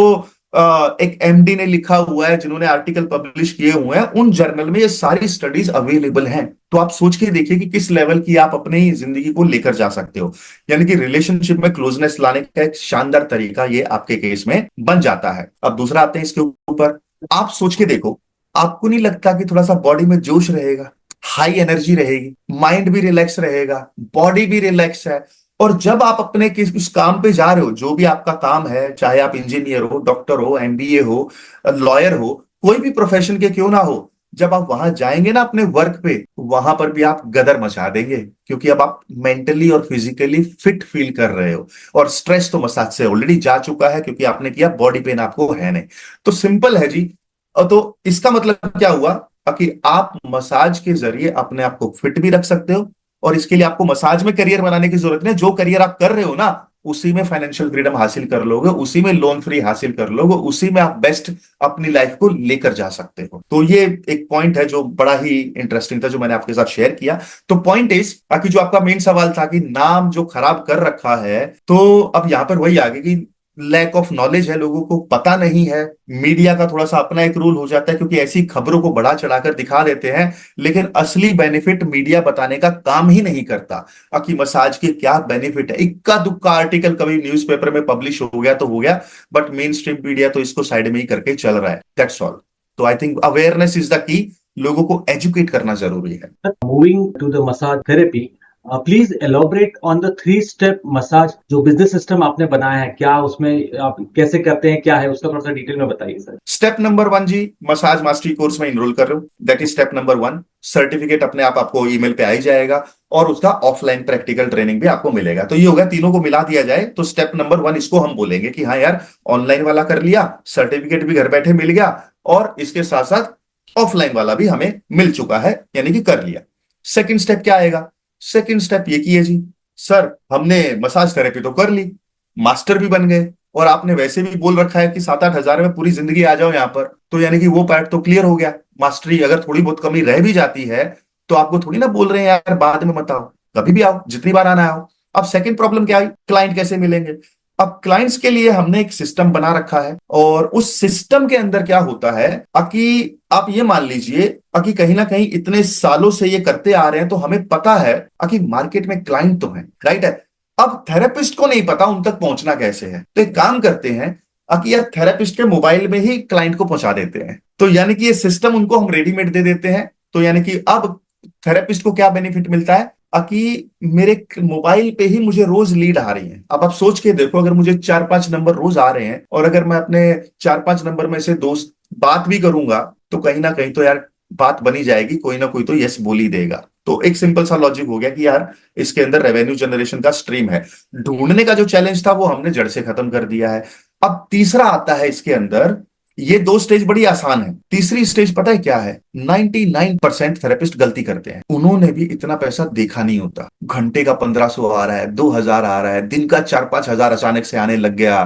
एक MD ने लिखा हुआ है, जिन्होंने आर्टिकल पब्लिश किए हुए हैं, उन जर्नल में ये सारी स्टडीज अवेलेबल हैं। तो आप सोच के देखिए कि किस लेवल की आप अपनी जिंदगी को लेकर जा सकते हो। यानी कि रिलेशनशिप में क्लोजनेस लाने का एक शानदार तरीका ये आपके केस में बन जाता है। अब दूसरा आते हैं इसके ऊपर, आप सोच के देखो, आपको नहीं लगता कि थोड़ा सा बॉडी में जोश रहेगा, हाई एनर्जी रहेगी, माइंड भी रिलैक्स रहेगा, बॉडी भी रिलैक्स है। और जब आप अपने उस काम पे जा रहे हो, जो भी आपका काम है, चाहे आप इंजीनियर हो, डॉक्टर हो, एमबीए हो, लॉयर हो, कोई भी प्रोफेशन के क्यों ना हो, जब आप वहां जाएंगे ना अपने वर्क पे, वहां पर भी आप गदर मचा देंगे, क्योंकि अब आप मेंटली और फिजिकली फिट फील कर रहे हो। और स्ट्रेस तो मसाज से ऑलरेडी जा चुका है, क्योंकि आपने किया, बॉडी पेन आपको है नहीं। तो सिंपल है जी। और तो इसका मतलब क्या हुआ कि आप मसाज के जरिए अपने आप को फिट भी रख सकते हो, और इसके लिए आपको मसाज में करियर बनाने की जरूरत नहीं। जो करियर आप कर रहे हो ना, उसी में फाइनेंशियल फ्रीडम हासिल कर लोगे, उसी में लोन फ्री हासिल कर लोगे, उसी में आप बेस्ट अपनी लाइफ को लेकर जा सकते हो। तो ये एक पॉइंट है जो बड़ा ही इंटरेस्टिंग था, जो मैंने आपके साथ शेयर किया। तो पॉइंट इज, बाकी जो आपका मेन सवाल था कि नाम जो खराब कर रखा है, तो अब यहां पर वही आ गया कि लैक ऑफ नॉलेज है, लोगों को पता नहीं है। मीडिया का थोड़ा सा अपना एक रूल हो जाता है, क्योंकि ऐसी खबरों को बढ़ा चढ़ाकर दिखा देते हैं, लेकिन असली बेनिफिट मीडिया बताने का काम ही नहीं करता। कि मसाज के क्या बेनिफिट है, इक्का दुक्का आर्टिकल कभी न्यूज़पेपर में पब्लिश हो गया तो हो गया, बट मेन स्ट्रीम मीडिया तो इसको साइड में ही करके चल रहा है। That's all. तो I think awareness is the key. लोगों को एजुकेट करना जरूरी है। Moving to the massage therapy, please elaborate on the 3 step massage जो बिजनेस सिस्टम आपने बनाया है, क्या उसमें आप कैसे करते हैं, क्या है उसका थोड़ा सा डिटेल में बताइए सर। स्टेप नंबर 1 जी, मसाज मास्टरी कोर्स में इनरोल कर रहे हो, that is step number 1। Certificate अपने आप आपको ईमेल पे आ ही जाएगा, और उसका ऑफलाइन प्रैक्टिकल ट्रेनिंग भी आपको मिलेगा। तो ये होगा, तीनों को मिला दिया जाए तो स्टेप नंबर 1 इसको हम बोलेंगे कि हाँ यार, ऑनलाइन वाला कर लिया, सर्टिफिकेट भी घर बैठे मिल गया, और इसके साथ साथ ऑफलाइन वाला भी हमें मिल चुका है, यानी कि कर लिया। सेकंड स्टेप क्या आएगा? सेकंड स्टेप ये किए जी, सर हमने मसाज थेरेपी तो कर ली, मास्टर भी बन गए, और आपने वैसे भी बोल रखा है कि 7-8 हजार में पूरी जिंदगी आ जाओ यहाँ पर, तो यानी कि वो पार्ट तो क्लियर हो गया। मास्टरी अगर थोड़ी बहुत कमी रह भी जाती है, तो आपको थोड़ी ना बोल रहे हैं यार बाद में मत आओ, कभी भी आओ, जितनी बार आना आओ। अब सेकंड प्रॉब्लम क्या आई? क्लाइंट कैसे मिलेंगे? अब क्लाइंट्स के लिए हमने एक सिस्टम बना रखा है, और उस सिस्टम के अंदर क्या होता है कि आप ये मान लीजिए कि कहीं ना कहीं इतने सालों से ये करते आ रहे हैं, तो हमें पता है कि मार्केट में क्लाइंट तो है, राइट है। अब थेरेपिस्ट को नहीं पता उन तक पहुंचना कैसे है, तो एक काम करते हैं कि यार थेरेपिस्ट के मोबाइल में ही क्लाइंट को पहुंचा देते हैं। तो यानी कि ये सिस्टम उनको हम रेडीमेड दे देते हैं। तो यानी कि अब थेरेपिस्ट को क्या बेनिफिट मिलता है कि मेरे मोबाइल पे ही मुझे रोज लीड आ रही है। अब आप सोच के देखो, अगर मुझे 4-5 नंबर रोज आ रहे हैं, और अगर मैं अपने 4-5 नंबर में से दोस्त बात भी करूंगा, तो कहीं ना कहीं तो यार बात बनी जाएगी, कोई ना कोई तो यस बोल ही देगा। तो एक सिंपल सा लॉजिक हो गया कि यार इसके अंदर रेवेन्यू जनरेशन का स्ट्रीम है। ढूंढने का जो चैलेंज था वो हमने जड़ से खत्म कर दिया है। अब तीसरा आता है इसके अंदर, ये 2 स्टेज बड़ी आसान है, तीसरी स्टेज पता है क्या है? 99% थेरेपिस्ट गलती करते हैं, उन्होंने भी इतना पैसा देखा नहीं होता। घंटे का 1500 आ रहा है, 2000 आ रहा है, दिन का 4-5 हजार अचानक से आने लग गया,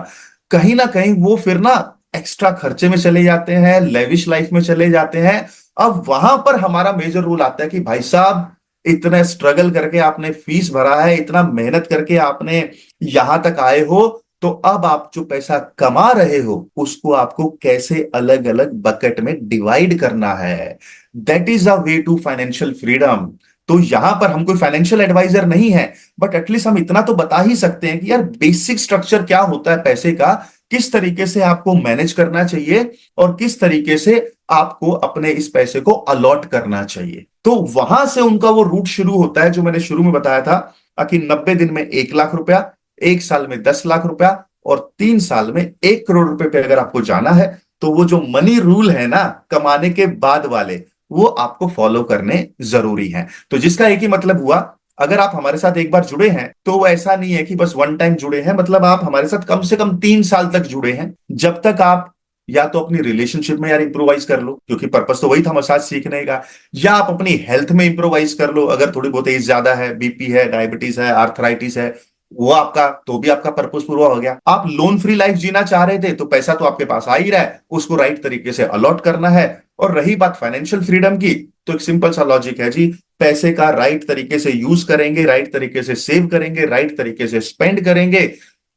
कहीं ना कहीं वो फिर ना एक्स्ट्रा खर्चे में चले जाते हैं, लेविश लाइफ में चले जाते हैं। अब वहां पर हमारा मेजर रूल आता है कि भाई साहब, इतना स्ट्रगल करके आपने फीस भरा है, इतना मेहनत करके आपने यहां तक आए हो, तो अब आप जो पैसा कमा रहे हो उसको आपको कैसे अलग अलग बकेट में डिवाइड करना है। That is a way to financial freedom. तो यहां पर हम कोई फाइनेंशियल एडवाइजर नहीं है, बट एटलीस्ट हम इतना तो बता ही सकते हैं कि यार बेसिक स्ट्रक्चर क्या होता है पैसे का, किस तरीके से आपको मैनेज करना चाहिए, और किस तरीके से आपको अपने इस पैसे को अलॉट करना चाहिए। तो वहां से उनका वो रूट शुरू होता है, जो मैंने शुरू में बताया था कि 90 दिन में 1 लाख रुपया, 1 साल में 10 लाख रुपया, और 3 साल में 1 करोड़ रुपए पे अगर आपको जाना है, तो वो जो मनी रूल है ना कमाने के बाद वाले, वो आपको फॉलो करने जरूरी है। तो जिसका एक ही मतलब हुआ, अगर आप हमारे साथ एक बार जुड़े हैं, तो वो ऐसा नहीं है कि बस वन टाइम जुड़े हैं, मतलब आप हमारे साथ कम से कम 3 साल तक जुड़े हैं। जब तक आप या तो अपनी रिलेशनशिप में यार इंप्रोवाइज कर लो, क्योंकि पर्पस तो वही था मसाज सीखने का, या आप अपनी हेल्थ में इंप्रोवाइज कर लो, अगर थोड़ी बहुत एज ज्यादा है, बीपी है, डायबिटीज है, आर्थराइटिस है, वो आपका तो भी आपका पर्पस पूरा हो गया। आप लोन फ्री लाइफ जीना चाह रहे थे, तो पैसा तो आपके पास आ ही रहा है, उसको राइट तरीके से अलॉट करना है। और रही बात फाइनेंशियल फ्रीडम की, तो एक सिंपल सा लॉजिक है जी, पैसे का राइट तरीके से यूज करेंगे, राइट तरीके से सेव करेंगे, राइट तरीके से स्पेंड करेंगे,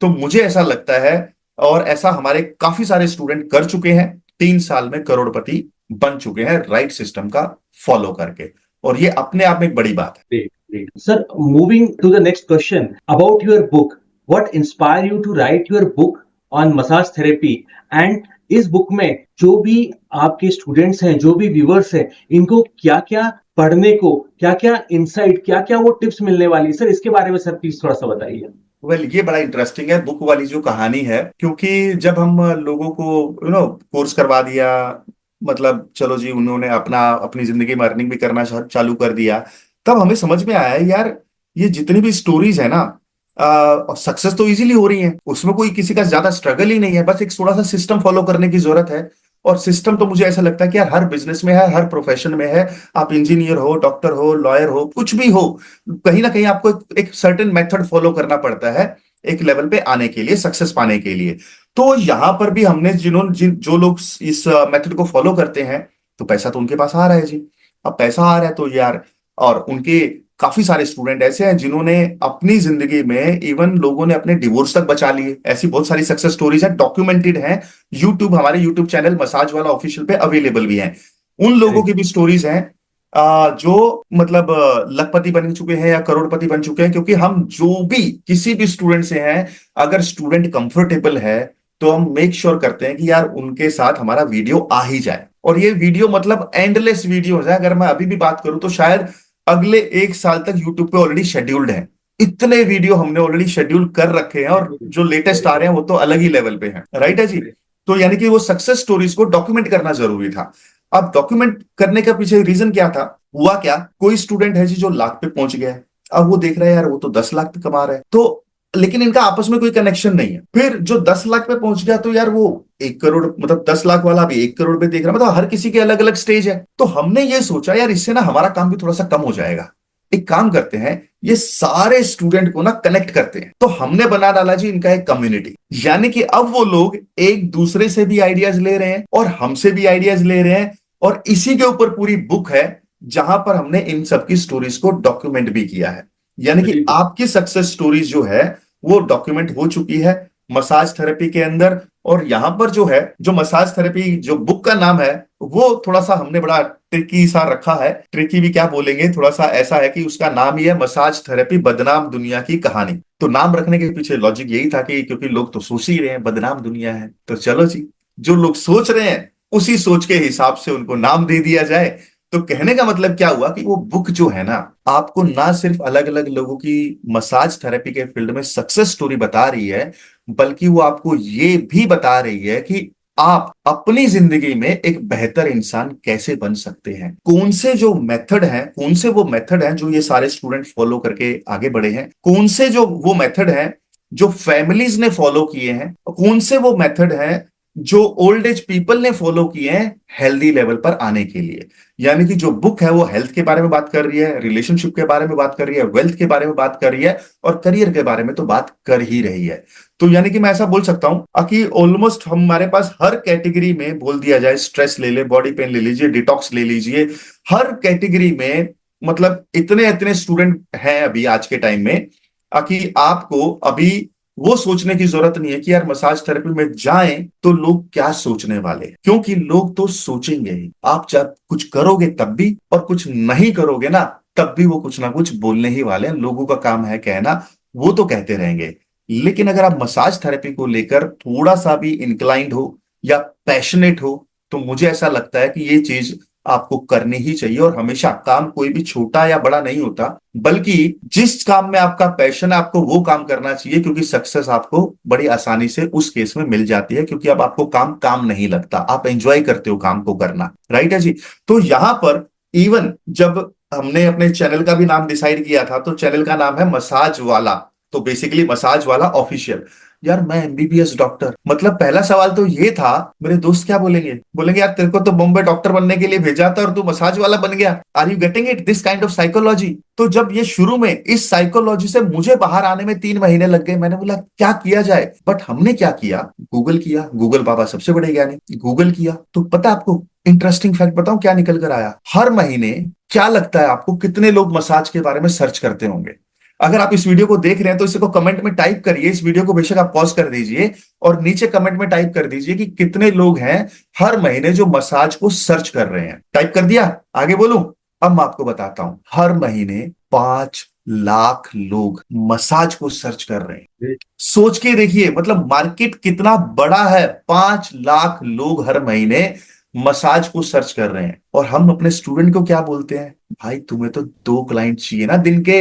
तो मुझे ऐसा लगता है, और ऐसा हमारे काफी सारे स्टूडेंट कर चुके हैं, 3 साल में करोड़पति बन चुके हैं राइट सिस्टम का फॉलो करके। और ये अपने आप में एक बड़ी बात है। Great. Sir, moving to the next question about your book. What inspired you to write your book on massage therapy? And इस बुक में जो भी आपके स्टूडेंट्स हैं, जो भी व्यूअर्स हैं, इनको क्या क्या पढ़ने को क्या क्या इंसाइट, क्या क्या वो टिप्स मिलने वाली है सर, इसके बारे में सर प्लीज थोड़ा सा बताइए। वेल ये बड़ा इंटरेस्टिंग है बुक वाली जो कहानी है, क्योंकि जब हम लोगों को कोर्स करवा दिया, मतलब चलो जी उन्होंने अपना अपनी जिंदगी में अर्निंग भी करना चालू कर दिया, तब हमें समझ में आया यार ये जितनी भी स्टोरीज है ना, सक्सेस तो इजीली हो रही है, उसमें कोई किसी का ज्यादा स्ट्रगल ही नहीं है, बस एक थोड़ा सा सिस्टम फॉलो करने की जरूरत है। और सिस्टम तो मुझे ऐसा लगता है कि यार हर बिजनेस में है, हर प्रोफेशन में है। आप इंजीनियर हो, डॉक्टर हो, लॉयर हो, कुछ भी हो, कहीं ना कहीं आपको एक सर्टेन मेथड फॉलो करना पड़ता है एक लेवल पे आने के लिए, सक्सेस पाने के लिए। तो यहां पर भी हमने जो लोग इस मेथड को फॉलो करते हैं, तो पैसा तो उनके पास आ रहा है जी। अब पैसा आ रहा है तो यार, और उनके काफी सारे स्टूडेंट ऐसे हैं जिन्होंने अपनी जिंदगी में, इवन लोगों ने अपने डिवोर्स तक बचा लिए, ऐसी बहुत सारी सक्सेस स्टोरीज हैं, डॉक्यूमेंटेड हैं। हमारे यूट्यूब चैनल मसाज वाला ऑफिशियल पे अवेलेबल भी हैं। उन लोगों की भी स्टोरीज हैं जो मतलब लखपति बन चुके हैं या करोड़पति बन चुके हैं, क्योंकि हम जो भी किसी भी स्टूडेंट से हैं, अगर स्टूडेंट कंफर्टेबल है तो हम मेक श्योर करते हैं कि यार उनके साथ हमारा वीडियो आ ही जाए। और ये वीडियो मतलब एंडलेस वीडियो है, अगर मैं अभी भी बात करूं तो शायद अगले 1 साल तक यूट्यूब पे ऑलरेडी शेड्यूल्ड है। इतने वीडियो हमने ऑलरेडी शेड्यूल कर रखे हैं, और जो लेटेस्ट आ रहे हैं वो तो अलग ही लेवल पे हैं, राइट है जी। तो यानी कि वो सक्सेस स्टोरीज को डॉक्यूमेंट करना जरूरी था। अब डॉक्यूमेंट करने का पीछे रीजन क्या था, हुआ क्या, कोई स्टूडेंट है जी जो लाख पे पहुंच गया है, अब वो देख रहा है यार वो तो 10 लाख पे कमा रहा है, तो लेकिन इनका आपस में कोई कनेक्शन नहीं है। फिर जो 10 लाख पे पहुंच गया तो यार वो 1 करोड़, मतलब 10 लाख वाला भी 1 करोड़ पे देख रहा है, मतलब हर किसी के अलग अलग स्टेज है। तो हमने ये सोचा यार इससे ना हमारा काम भी थोड़ा सा कम हो जाएगा, एक काम करते हैं, ये सारे स्टूडेंट को ना कनेक्ट करते हैं। तो हमने बना डाला जी इनका एक कम्युनिटी, यानी कि अब वो लोग एक दूसरे से भी आइडियाज ले रहे हैं और हमसे भी आइडियाज ले रहे हैं, और इसी के ऊपर पूरी बुक है जहां पर हमने इन सबकी स्टोरीज को डॉक्यूमेंट भी किया है। यानी कि आपकी सक्सेस स्टोरीज जो है वो डॉक्यूमेंट हो चुकी है मसाज थेरेपी के अंदर। और यहां पर जो है, जो मसाज थेरेपी जो बुक का नाम है, वो थोड़ा सा हमने बड़ा ट्रिकी सा रखा है। ट्रिकी भी क्या बोलेंगे, थोड़ा सा ऐसा है कि उसका नाम ही है मसाज थेरेपी बदनाम दुनिया की कहानी। तो नाम रखने के पीछे लॉजिक यही था कि क्योंकि लोग तो सोच ही रहे हैं बदनाम दुनिया है, तो चलो जी जो लोग सोच रहे हैं उसी सोच के हिसाब से उनको नाम दे दिया जाए। तो कहने का मतलब क्या हुआ कि वो बुक जो है ना, आपको ना सिर्फ अलग अलग लोगों की मसाज थेरेपी के फील्ड में सक्सेस स्टोरी बता रही है, बल्कि वो आपको ये भी बता रही है कि आप अपनी जिंदगी में एक बेहतर इंसान कैसे बन सकते हैं। कौन से जो मेथड हैं, कौन से वो मेथड हैं जो ये सारे स्टूडेंट फॉलो करके आगे बढ़े हैं, कौन से जो वो मेथड हैं जो फैमिलीज ने फॉलो किए हैं, कौन से वो मेथड हैं जो ओल्ड एज पीपल ने फॉलो किए हैं हेल्दी लेवल पर आने के लिए। यानी कि जो बुक है वो हेल्थ के बारे में बात कर रही है, रिलेशनशिप के बारे में बात कर रही है, वेल्थ के बारे में बात कर रही है, और करियर के बारे में तो बात कर ही रही है। तो यानी कि मैं ऐसा बोल सकता हूं कि ऑलमोस्ट हमारे पास हर कैटेगरी में, बोल दिया जाए स्ट्रेस ले ले, बॉडी पेन ले लीजिए, डिटॉक्स ले लीजिए, हर कैटेगरी में मतलब इतने इतने स्टूडेंट हैं अभी आज के टाइम में कि आपको अभी वो सोचने की जरूरत नहीं है कि यार मसाज थेरेपी में जाएं तो लोग क्या सोचने वाले हैं, क्योंकि लोग तो सोचेंगे ही। आप जब कुछ करोगे तब भी, और कुछ नहीं करोगे ना तब भी वो कुछ ना कुछ बोलने ही वाले हैं। लोगों का काम है कहना, वो तो कहते रहेंगे। लेकिन अगर आप मसाज थेरेपी को लेकर थोड़ा सा भी इंक्लाइंड हो या पैशनेट हो, तो मुझे ऐसा लगता है कि ये चीज आपको करनी ही चाहिए। और हमेशा काम कोई भी छोटा या बड़ा नहीं होता, बल्कि जिस काम में आपका पैशन है आपको वो काम करना चाहिए, क्योंकि सक्सेस आपको बड़ी आसानी से उस केस में मिल जाती है, क्योंकि अब आपको काम काम नहीं लगता, आप एंजॉय करते हो काम को करना, राइट है जी। तो यहां पर इवन जब हमने अपने चैनल का भी नाम डिसाइड किया था, तो चैनल का नाम है मसाज वाला, तो बेसिकली मसाज वाला ऑफिशियल। यार मैं एमबीबीएस डॉक्टर, मतलब पहला सवाल तो ये था, मेरे दोस्त क्या बोलेंगे, बोलेंगे यार तेरे को तो बॉम्बे डॉक्टर बनने के लिए भेजा था और तू मसाज वाला बन गया। Are you getting it, this kind of psychology. तो जब ये शुरू में इस साइकोलॉजी से मुझे बाहर आने में 3 महीने लग गए, मैंने बोला क्या किया जाए। बट हमने क्या किया, गूगल किया, गूगल बाबा सबसे बड़े ज्ञानी, गूगल किया तो पता आपको इंटरेस्टिंग फैक्ट बताऊं क्या निकल कर आया। हर महीने क्या लगता है आपको कितने लोग मसाज के बारे में सर्च करते होंगे। अगर आप इस वीडियो को देख रहे हैं तो इसे को कमेंट में टाइप करिए, इस वीडियो को बेशक आप पॉज कर दीजिए और नीचे कमेंट में टाइप कर दीजिए कि कितने लोग हैं हर महीने जो मसाज को सर्च कर रहे हैं। टाइप कर दिया, आगे बोलूं। अब मैं आपको बताता हूं, हर महीने 5 लाख लोग मसाज को सर्च कर रहे हैं। सोच के देखिए मतलब मार्केट कितना बड़ा है, 5 लाख लोग हर महीने मसाज को सर्च कर रहे हैं, और हम अपने स्टूडेंट को क्या बोलते हैं, भाई तुम्हें तो 2 क्लाइंट चाहिए ना दिन के,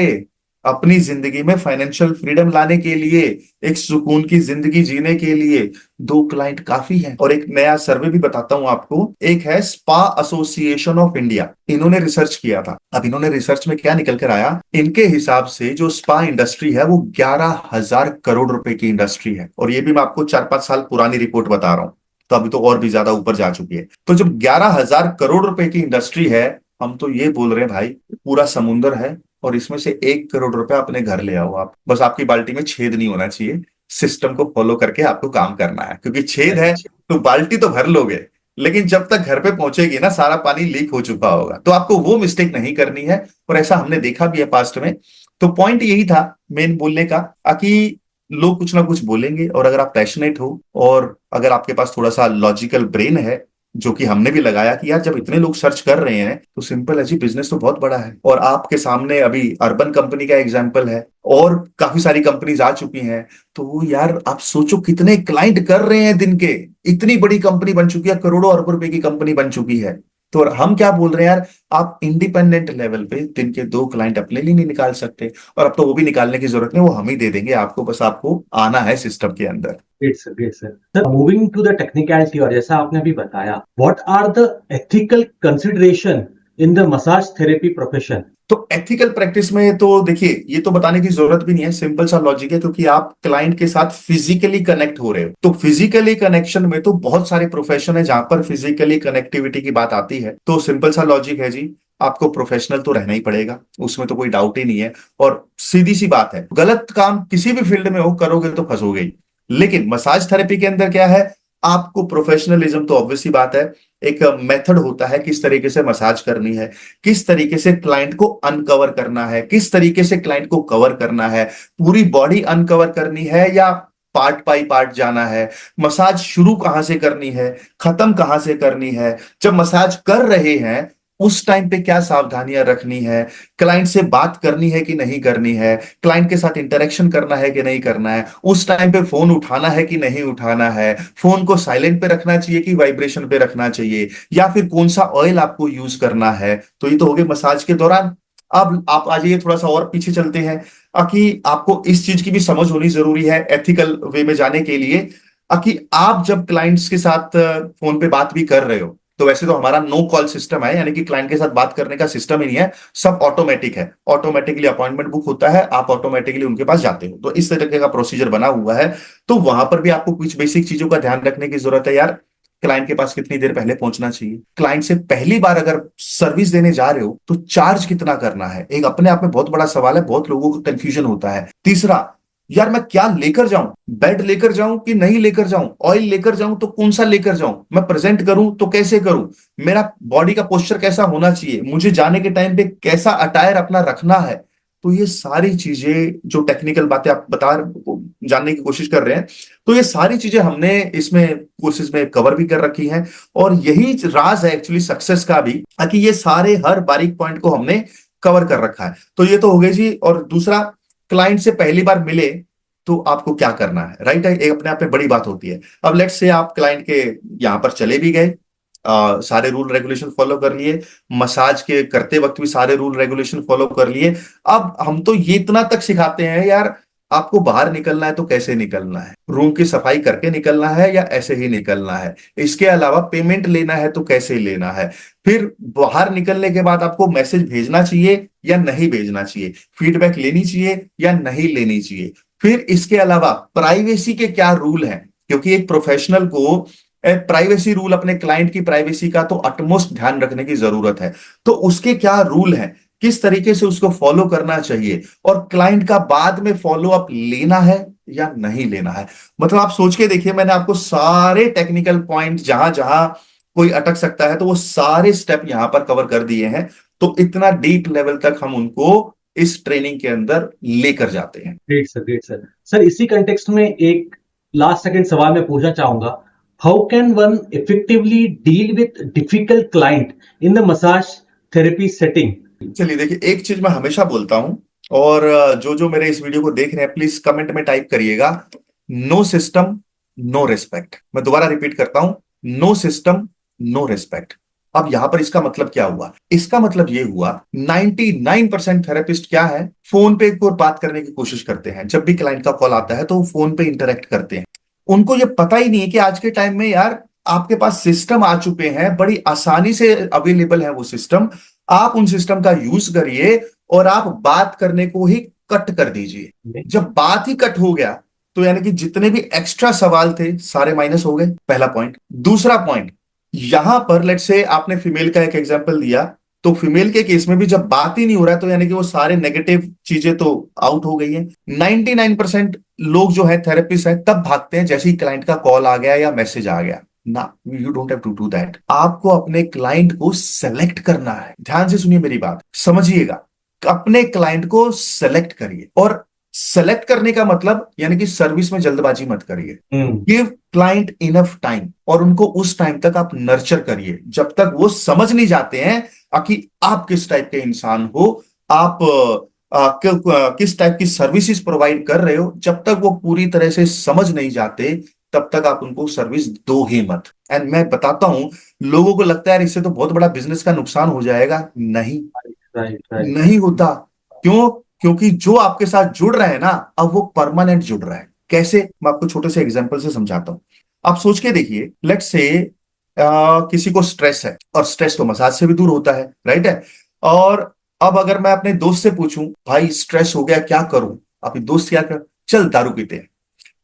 अपनी जिंदगी में फाइनेंशियल फ्रीडम लाने के लिए, एक सुकून की जिंदगी जीने के लिए 2 क्लाइंट काफी है। और एक नया सर्वे भी बताता हूं आपको, एक है स्पा एसोसिएशन ऑफ इंडिया, इन्होंने रिसर्च किया था। अब इन्होंने रिसर्च में क्या निकल कर आया, इनके हिसाब से जो स्पा इंडस्ट्री है वो 11,000 करोड़ रुपए की इंडस्ट्री है, और ये भी मैं आपको 4-5 साल पुरानी रिपोर्ट बता रहा हूं, तो अभी तो और भी ज्यादा ऊपर जा चुकी है। तो जब 11,000 करोड़ रुपए की इंडस्ट्री है, हम तो ये बोल रहे हैं भाई पूरा समुंदर है, और इसमें से 1 करोड़ रुपए अपने घर ले आओ आप, बस आपकी बाल्टी में छेद नहीं होना चाहिए, सिस्टम को फॉलो करके आपको काम करना है, क्योंकि छेद है तो बाल्टी तो भर लोगे, लेकिन जब तक घर पे पहुंचेगी ना सारा पानी लीक हो चुका होगा, तो आपको वो मिस्टेक नहीं करनी है। और ऐसा हमने देखा भी है पास्ट में। तो पॉइंट यही था मेन बोलने का, कि लोग कुछ ना कुछ बोलेंगे, और अगर आप पैशनेट हो और अगर आपके पास थोड़ा सा लॉजिकल ब्रेन है, जो कि हमने भी लगाया कि यार जब इतने लोग सर्च कर रहे हैं तो सिंपल है जी, बिजनेस तो बहुत बड़ा है। और आपके सामने अभी अर्बन कंपनी का एग्जांपल है, और काफी सारी कंपनीज आ चुकी हैं। तो यार आप सोचो कितने क्लाइंट कर रहे हैं दिन के, इतनी बड़ी कंपनी बन चुकी है, करोड़ों अरबों रुपए की कंपनी बन चुकी है। तो हम क्या बोल रहे हैं यार, आप इंडिपेंडेंट लेवल पे दिन के 2 क्लाइंट अपने लिए नहीं निकाल सकते, और अब तो वो भी निकालने की जरूरत नहीं, वो हम ही दे देंगे आपको, बस आपको आना है सिस्टम के अंदर। Great sir, great sir. Sir, moving to the technicality, और जैसा आपने अभी बताया, what are the ethical consideration in the massage therapy profession? तो एथिकल प्रैक्टिस में तो देखिए, ये तो बताने की जरूरत भी नहीं है, सिंपल सा लॉजिक है, क्योंकि आप क्लाइंट के साथ फिजिकली कनेक्ट हो रहे हो। तो फिजिकली कनेक्शन में तो बहुत सारे प्रोफेशन है जहां पर फिजिकली कनेक्टिविटी की बात आती है। तो सिंपल सा लॉजिक है जी, आपको प्रोफेशनल तो रहना ही पड़ेगा, उसमें तो कोई डाउट ही नहीं है। और सीधी सी बात है, गलत काम किसी भी फील्ड में हो करोगे तो फंसोगे ही। लेकिन मसाज थेरेपी के अंदर क्या है, आपको प्रोफेशनलिज्म तो ऑब्वियस सी बात है, एक मेथड होता है किस तरीके से मसाज करनी है, किस तरीके से क्लाइंट को अनकवर करना है, किस तरीके से क्लाइंट को कवर करना है, पूरी बॉडी अनकवर करनी है या पार्ट बाई पार्ट जाना है, मसाज शुरू कहां से करनी है, खत्म कहां से करनी है, जब मसाज कर रहे हैं उस टाइम पे क्या सावधानियां रखनी है, क्लाइंट से बात करनी है कि नहीं करनी है, क्लाइंट के साथ इंटरेक्शन करना है कि नहीं करना है, उस टाइम पे फोन उठाना है कि नहीं उठाना है, फोन को साइलेंट पे रखना चाहिए कि वाइब्रेशन पे रखना चाहिए, या फिर कौन सा ऑयल आपको यूज करना है। तो ये तो हो गए मसाज के दौरान। अब आप आ जाइए थोड़ा सा और पीछे चलते हैं, कि आपको इस चीज की भी समझ होनी जरूरी है एथिकल वे में जाने के लिए, कि आप जब क्लाइंट्स के साथ फोन पे बात भी कर रहे हो, तो वैसे तो हमारा नो कॉल सिस्टम है, यानी कि क्लाइंट के साथ बात करने का सिस्टम ही नहीं है, सब ऑटोमेटिक है, ऑटोमेटिकली अपॉइंटमेंट बुक होता है, आप ऑटोमेटिकली उनके पास जाते हो, तो इस तरीके का प्रोसीजर बना हुआ है। तो वहां पर भी आपको कुछ बेसिक चीजों का ध्यान रखने की जरूरत है यार, क्लाइंट के पास कितनी देर पहले पहुंचना चाहिए, क्लाइंट से पहली बार अगर सर्विस देने जा रहे हो तो चार्ज कितना करना है, एक अपने आप में बहुत बड़ा सवाल है, बहुत लोगों को कंफ्यूजन होता है। तीसरा, यार मैं क्या लेकर जाऊं, बेड लेकर जाऊं कि नहीं लेकर जाऊं, ऑयल लेकर जाऊं तो कौन सा लेकर जाऊं, मैं प्रेजेंट करूं तो कैसे करूं, मेरा बॉडी का पोस्चर कैसा होना चाहिए, मुझे जाने के टाइम पे कैसा अटायर अपना रखना है। तो ये सारी चीजें जो टेक्निकल बातें आप जानने की कोशिश कर रहे हैं, तो ये सारी चीजें हमने इसमें कोर्सेज में कवर भी कर रखी हैं, और यही राज है एक्चुअली सक्सेस का भी, कि ये सारे हर बारीक पॉइंट को हमने कवर कर रखा है। तो ये तो हो गई जी। और दूसरा, क्लाइंट से पहली बार मिले तो आपको क्या करना है, राइट है, एक अपने आप में बड़ी बात होती है। अब लेट्स से आप क्लाइंट के यहां पर चले भी गए, सारे रूल रेगुलेशन फॉलो कर लिए, मसाज के करते वक्त भी सारे रूल रेगुलेशन फॉलो कर लिए। अब हम तो ये इतना तक सिखाते हैं यार, आपको बाहर निकलना है तो कैसे निकलना है, रूम की सफाई करके निकलना है या ऐसे ही निकलना है, इसके अलावा पेमेंट लेना है तो कैसे लेना है, फिर बाहर निकलने के बाद आपको मैसेज भेजना चाहिए या नहीं भेजना चाहिए, फीडबैक लेनी चाहिए या नहीं लेनी चाहिए, फिर इसके अलावा प्राइवेसी के क्या रूल हैं, क्योंकि एक प्रोफेशनल को प्राइवेसी रूल, अपने क्लाइंट की प्राइवेसी का तो अटमोस्ट ध्यान रखने की जरूरत है। तो उसके क्या रूल हैं, किस तरीके से उसको फॉलो करना चाहिए, और क्लाइंट का बाद में फॉलो अप लेना है या नहीं लेना है। मतलब आप सोच के देखिए, मैंने आपको सारे टेक्निकल पॉइंट जहां जहां कोई अटक सकता है तो वो सारे स्टेप यहां पर कवर कर दिए हैं। तो इतना डीप लेवल तक हम उनको इस ट्रेनिंग के अंदर लेकर जाते हैं। Great sir, great sir. Sir, इसी कंटेक्स्ट में एक लास्ट सेकंड सवाल मैं पूछना चाहूंगा, how can one effectively deal with difficult client in the massage therapy setting? चलिए देखिए, एक चीज मैं हमेशा बोलता हूं, और जो जो मेरे इस वीडियो को देख रहे हैं प्लीज कमेंट में टाइप करिएगा, नो सिस्टम नो रिस्पेक्ट। मैं दोबारा रिपीट करता हूं, नो सिस्टम नो रिस्पेक्ट। अब यहां पर इसका मतलब क्या हुआ? इसका मतलब ये हुआ 99% थेरेपिस्ट क्या है, फोन पे एक और बात करने की कोशिश करते हैं। जब भी क्लाइंट का कॉल आता है तो वो फोन पे इंटरेक्ट करते हैं। उनको ये पता ही नहीं है कि आज के टाइम में यार आपके पास सिस्टम आ चुके हैं, बड़ी आसानी से अवेलेबल है वो सिस्टम। आप उन सिस्टम का यूज करिए और आप बात करने को ही कट कर दीजिए। जब बात ही कट हो गया तो यानी कि जितने भी एक्स्ट्रा सवाल थे सारे माइनस हो गए, पहला पॉइंट। दूसरा पॉइंट, यहां पर लेट से आपने फीमेल का एक एग्जांपल दिया, तो फीमेल के केस में भी जब बात ही नहीं हो रहा है तो यानी कि वो सारे नेगेटिव चीजें तो आउट हो गई हैं। 99% लोग जो है थेरेपिस्ट है तब भागते हैं जैसे ही क्लाइंट का कॉल आ गया या मैसेज आ गया ना। You don't have to do that. आपको अपने क्लाइंट को सेलेक्ट करना है। ध्यान से सुनिए मेरी बात, समझिएगा। अपने क्लाइंट को सेलेक्ट करिए, और सेलेक्ट करने का मतलब यानी कि सर्विस में जल्दबाजी मत करिए। गिव क्लाइंट इनफ टाइम, और उनको उस टाइम तक आप नर्चर करिए जब तक वो समझ नहीं जाते हैं कि आप किस टाइप के इंसान हो, आप किस टाइप की सर्विसेज प्रोवाइड कर रहे हो। जब तक वो पूरी तरह से समझ नहीं जाते तब तक आप उनको सर्विस दो ही मत। एंड मैं बताता हूं, लोगों को लगता है इससे तो बहुत बड़ा बिजनेस का नुकसान हो जाएगा। नहीं, राइट राइट। नहीं होता। क्यों? क्योंकि जो आपके साथ जुड़ रहा है ना, अब वो परमानेंट जुड़ रहा है। कैसे? मैं आपको छोटे से एग्जांपल से समझाता हूं। आप सोच के देखिए, लेट्स से किसी को स्ट्रेस है, और स्ट्रेस तो मसाज से भी दूर होता है, राइट है। और अब अगर मैं अपने दोस्त से पूछूं भाई स्ट्रेस हो गया क्या करूं, आपकी दोस्त क्या कर, चल दारू पीते हैं।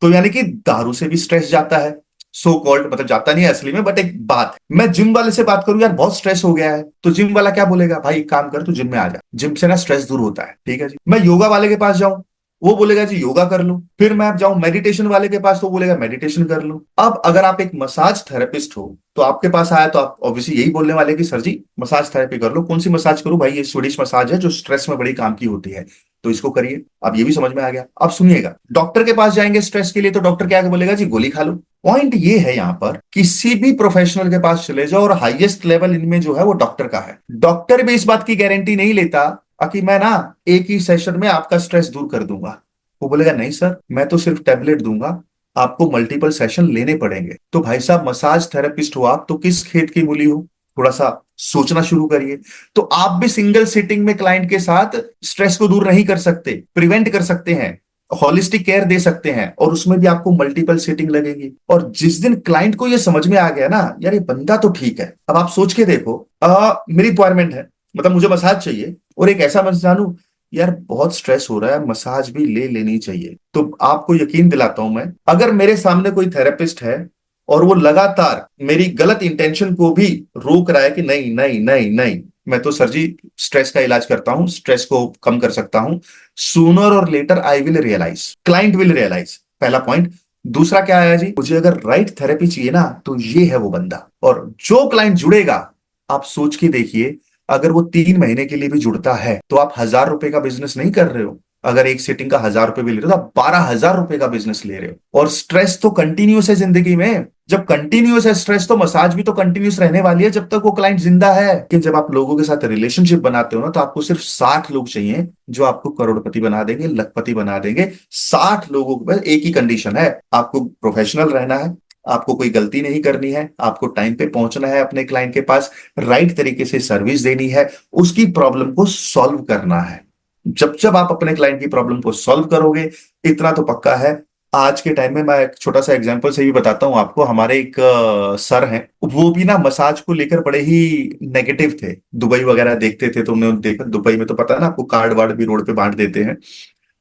तो यानी कि दारू से भी स्ट्रेस जाता है, सो कॉल्ड, मतलब जाता नहीं है असली में, बट एक बात है। मैं जिम वाले से बात करूं, यार बहुत स्ट्रेस हो गया है, तो जिम वाला क्या बोलेगा, भाई एक काम कर तू जिम में आ जा, जिम से ना स्ट्रेस दूर होता है। ठीक है जी। मैं योगा वाले के पास जाऊं, वो बोलेगा जी योगा कर लो। फिर मैं अब जाऊं मेडिटेशन वाले के पास, तो बोलेगा मेडिटेशन कर लो। अब अगर आप एक मसाज थेरेपिस्ट हो तो आपके पास आया तो आप ऑब्वियसली यही बोलने वाले कि सर जी मसाज थेरेपी कर लो। कौन सी मसाज करूं भाई? ये स्वीडिश मसाज है जो स्ट्रेस में बड़ी काम की होती है, तो इसको करिए। अब ये भी समझ में आ गया। अब सुनिएगा, डॉक्टर के पास जाएंगे स्ट्रेस के लिए तो डॉक्टर क्या बोलेगा जी, गोली खा लो। पॉइंट ये है यहां पर, किसी भी प्रोफेशनल के पास चले जाओ और हाईएस्ट लेवल इनमें जो है वो डॉक्टर का है। डॉक्टर भी इस बात की गारंटी नहीं लेता कि मैं ना एक ही सेशन में आपका स्ट्रेस दूर कर दूंगा। वो बोलेगा नहीं सर, मैं तो सिर्फ टेबलेट दूंगा, आपको मल्टीपल सेशन लेने पड़ेंगे। तो भाई साहब मसाज थेरेपिस्ट हो आप तो किस खेत की मूली हो? थोड़ा सा सोचना शुरू करिए। तो आप भी सिंगल सिटिंग में क्लाइंट के साथ स्ट्रेस को दूर नहीं कर सकते, प्रिवेंट कर सकते हैं, होलिस्टिक केयर दे सकते हैं, और उसमें भी आपको मल्टीपल सीटिंग लगेगी। और जिस दिन क्लाइंट को ये समझ में आ गया ना, यार ये बंदा तो ठीक है। अब आप सोच के देखो, मेरी रिक्वायरमेंट है, मतलब मुझे मसाज चाहिए, और एक ऐसा मत जानू यार बहुत स्ट्रेस हो रहा है, मसाज भी ले लेनी चाहिए। तो आपको यकीन दिलाता हूं मैं, अगर मेरे सामने कोई थेरेपिस्ट है और वो लगातार मेरी गलत इंटेंशन को भी रोक रहा है कि नहीं नहीं नहीं नहीं, मैं तो सर जी स्ट्रेस का इलाज करता हूं, स्ट्रेस को कम कर सकता हूं, सूनर और later I will realise, client will realise. पहला पॉइंट। दूसरा क्या आया जी, मुझे अगर राइट थेरेपी चाहिए ना तो ये है वो बंदा। और जो क्लाइंट जुड़ेगा, आप सोच के देखिए, अगर वो 3 महीने के लिए भी जुड़ता है तो आप 1,000 रुपए का बिजनेस नहीं कर रहे हो। अगर एक सीटिंग का 1,000 रुपए भी ले रहे हो तो आप 12,000 रुपए का बिजनेस ले रहे हो। और स्ट्रेस तो कंटिन्यूस है जिंदगी में। जब कंटिन्यूस है स्ट्रेस तो मसाज भी तो कंटिन्यूस रहने वाली है जब तक वो क्लाइंट जिंदा है। कि जब आप लोगों के साथ रिलेशनशिप बनाते हो ना, तो आपको सिर्फ 60 लोग चाहिए जो आपको करोड़पति बना देंगे, लखपति बना देंगे। 60 लोगों के पास एक ही कंडीशन है, आपको प्रोफेशनल रहना है, आपको कोई गलती नहीं करनी है, आपको टाइम पे पहुंचना है अपने क्लाइंट के पास, राइट तरीके से सर्विस देनी है, उसकी प्रॉब्लम को सॉल्व करना है। जब जब आप अपने क्लाइंट की प्रॉब्लम को सॉल्व करोगे, इतना तो पक्का है। आज के टाइम में मैं एक छोटा सा एग्जांपल से भी बताता हूं आपको। हमारे एक सर हैं, वो भी ना मसाज को लेकर बड़े ही नेगेटिव थे। दुबई वगैरह देखते थे तो उन्होंने देखा, दुबई में तो पता है ना आपको, कार्ड वार्ड भी रोड पे बांट देते हैं,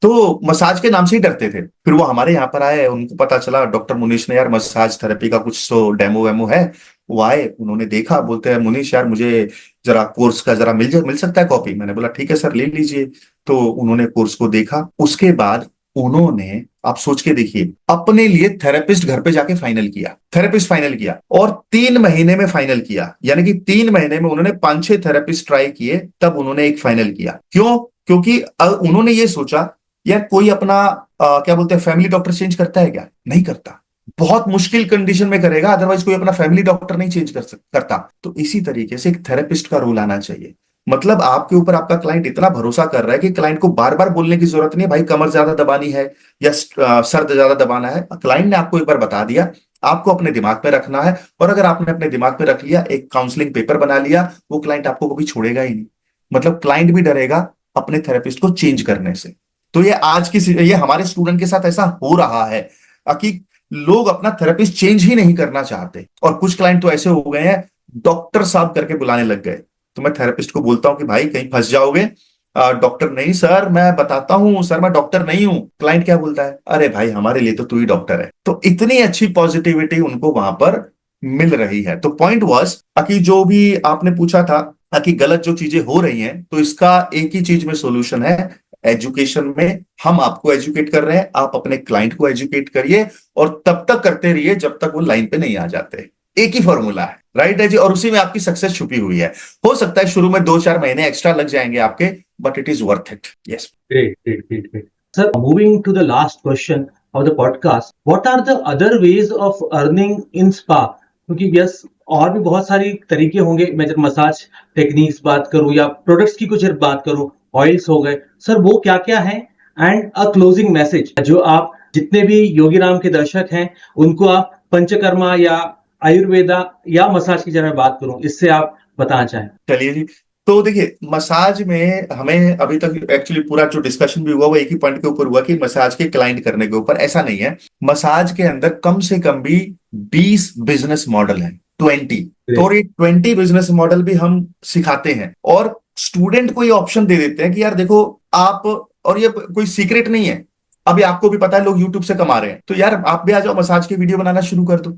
तो मसाज के नाम से ही डरते थे। फिर वो हमारे यहाँ पर आए, उनको पता चला डॉक्टर मुनीश ने यार मसाज थेरेपी का कुछ तो डेमो वेमो है। वो आए, उन्होंने देखा, बोलते हैं मुनीश यार मुझे जरा कोर्स का जरा मिल सकता है कॉपी। मैंने बोला ठीक है सर ले लीजिए। तो उन्होंने कोर्स को देखा, उसके बाद उन्होंने, आप सोच के देखिए, अपने लिए थेरेपिस्ट घर पे जाके फाइनल किया, थेरेपिस्ट फाइनल किया, और 3 महीने में फाइनल किया। यानी कि 3 महीने में उन्होंने 5-6 थेरेपिस्ट ट्राई किए, तब उन्होंने एक फाइनल किया। क्यों? क्योंकि उन्होंने ये सोचा यार कोई अपना क्या बोलते हैं फैमिली डॉक्टर चेंज करता है क्या? नहीं करता। बहुत मुश्किल कंडीशन में करेगा, अदरवाइज कोई अपना फैमिली डॉक्टर नहीं चेंज करता। तो इसी तरीके से एक थेरेपिस्ट का रोल आना चाहिए। मतलब आपके ऊपर आपका क्लाइंट इतना भरोसा कर रहा है कि क्लाइंट को बार बार बोलने की जरूरत नहीं है भाई कमर ज्यादा दबानी है या सर ज्यादा दबाना है। क्लाइंट ने आपको एक बार बता दिया, आपको अपने दिमाग में रखना है, और अगर आपने अपने दिमाग में रख लिया, एक काउंसलिंग पेपर बना लिया, वो क्लाइंट आपको कभी छोड़ेगा ही नहीं। मतलब क्लाइंट भी डरेगा अपने थेरेपिस्ट को चेंज करने से। तो ये हमारे स्टूडेंट के साथ ऐसा हो रहा है कि लोग अपना थेरेपिस्ट चेंज ही नहीं करना चाहते, और कुछ क्लाइंट तो ऐसे हो गए हैं डॉक्टर साहब करके बुलाने लग गए। तो मैं थेरेपिस्ट को बोलता हूं कि भाई कहीं फंस जाओगे। डॉक्टर नहीं सर, मैं बताता हूं सर, मैं डॉक्टर नहीं हूं। क्लाइंट क्या बोलता है, अरे भाई हमारे लिए तो तू ही डॉक्टर है। तो इतनी अच्छी पॉजिटिविटी उनको वहां पर मिल रही है। तो पॉइंट वाज कि जो भी आपने पूछा था कि गलत जो चीजें हो रही हैं, तो इसका एक ही चीज में सॉल्यूशन है, एजुकेशन में। हम आपको एजुकेट कर रहे हैं, आप अपने क्लाइंट को एजुकेट करिए, और तब तक करते रहिए जब तक वो लाइन पे नहीं आ जाते। एक ही फॉर्मूला है, राइट है जी, और उसी में आपकी सक्सेस छुपी हुई है। हो सकता है शुरू में 2-4 महीने एक्स्ट्रा लग जाएंगे आपके, but it is worth it. Yes. Great, great, great, great. Sir, moving to the last question of the podcast, what are the other ways of earning in spa? क्योंकि यस, और भी बहुत सारी तरीके होंगे। मैं जब मसाज टेक्निक्स बात करूं या प्रोडक्ट्स की कुछ बात करूं, ऑयल्स हो गए, सर वो क्या क्या है? एंड अ क्लोजिंग मैसेज जो आप जितने भी योगी राम के दर्शक हैं उनको आप पंचकर्मा या आयुर्वेदा या मसाज की जगह बात करूं, इससे आप बताना चाहें। चलिए जी। तो देखिए, मसाज में हमें अभी तक एक्चुअली पूरा जो डिस्कशन भी हुआ वो एक ही पॉइंट के ऊपर हुआ कि मसाज के क्लाइंट करने के ऊपर। ऐसा नहीं है, मसाज के अंदर कम से कम भी 20 बिजनेस मॉडल हैं, 20। तो और ये 20 बिजनेस मॉडल भी हम सिखाते हैं, और स्टूडेंट को ये ऑप्शन दे देते हैं कि यार देखो आप, और ये कोई सीक्रेट नहीं है, अभी आपको भी पता है लोग यूट्यूब से कमा रहे हैं, तो यार आप भी आ जाओ मसाज की वीडियो बनाना शुरू कर दो।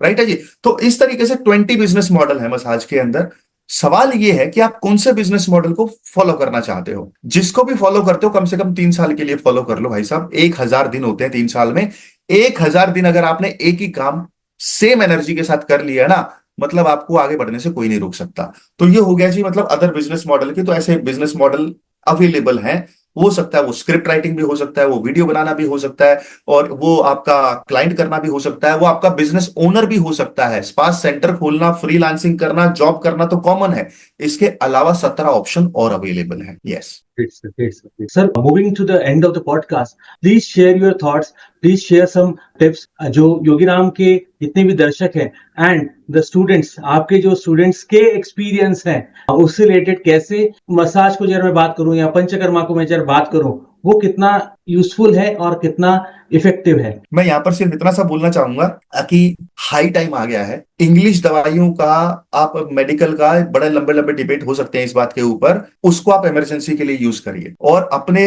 राइट है जी। तो इस तरीके से 20 बिजनेस मॉडल है मसाज के अंदर। सवाल ये है कि आप कौन से बिजनेस मॉडल को फॉलो करना चाहते हो। जिसको भी फॉलो करते हो कम से कम 3 साल के लिए फॉलो कर लो भाई साहब। 1000 दिन होते हैं 3 साल में। 1000 दिन अगर आपने एक ही काम सेम एनर्जी के साथ कर लिया ना, मतलब आपको आगे बढ़ने से कोई नहीं रोक सकता। तो ये हो गया जी, मतलब अदर बिजनेस मॉडल की। तो ऐसे बिजनेस मॉडल अवेलेबल हैं। हो सकता है वो स्क्रिप्ट राइटिंग भी हो सकता है, वो वीडियो बनाना भी हो सकता है, और वो आपका क्लाइंट करना भी हो सकता है, वो आपका बिजनेस ओनर भी हो सकता है। स्पा सेंटर खोलना, फ्रीलांसिंग करना, जॉब करना तो कॉमन है। इसके अलावा 17 ऑप्शन और अवेलेबल है। Yes. Great, sir. Great, sir. Great. Sir, moving to the end of the podcast, please share your thoughts. Please share some tips. जो योगी राम के जितने भी दर्शक हैं एंड द स्टूडेंट्स, आपके जो स्टूडेंट्स के एक्सपीरियंस हैं, उससे रिलेटेड कैसे मसाज को जब मैं बात करूं या पंचकर्मा को मैं जब बात करूं, वो कितना यूजफुल है और कितना इफेक्टिव है। मैं यहां पर सिर्फ इतना सा बोलना चाहूंगा कि हाई टाइम आ गया है। इंग्लिश दवाइयों का, आप मेडिकल का बड़े लंबे लंबे डिबेट हो सकते हैं इस बात के ऊपर, उसको आप इमरजेंसी के लिए यूज करिए, और अपने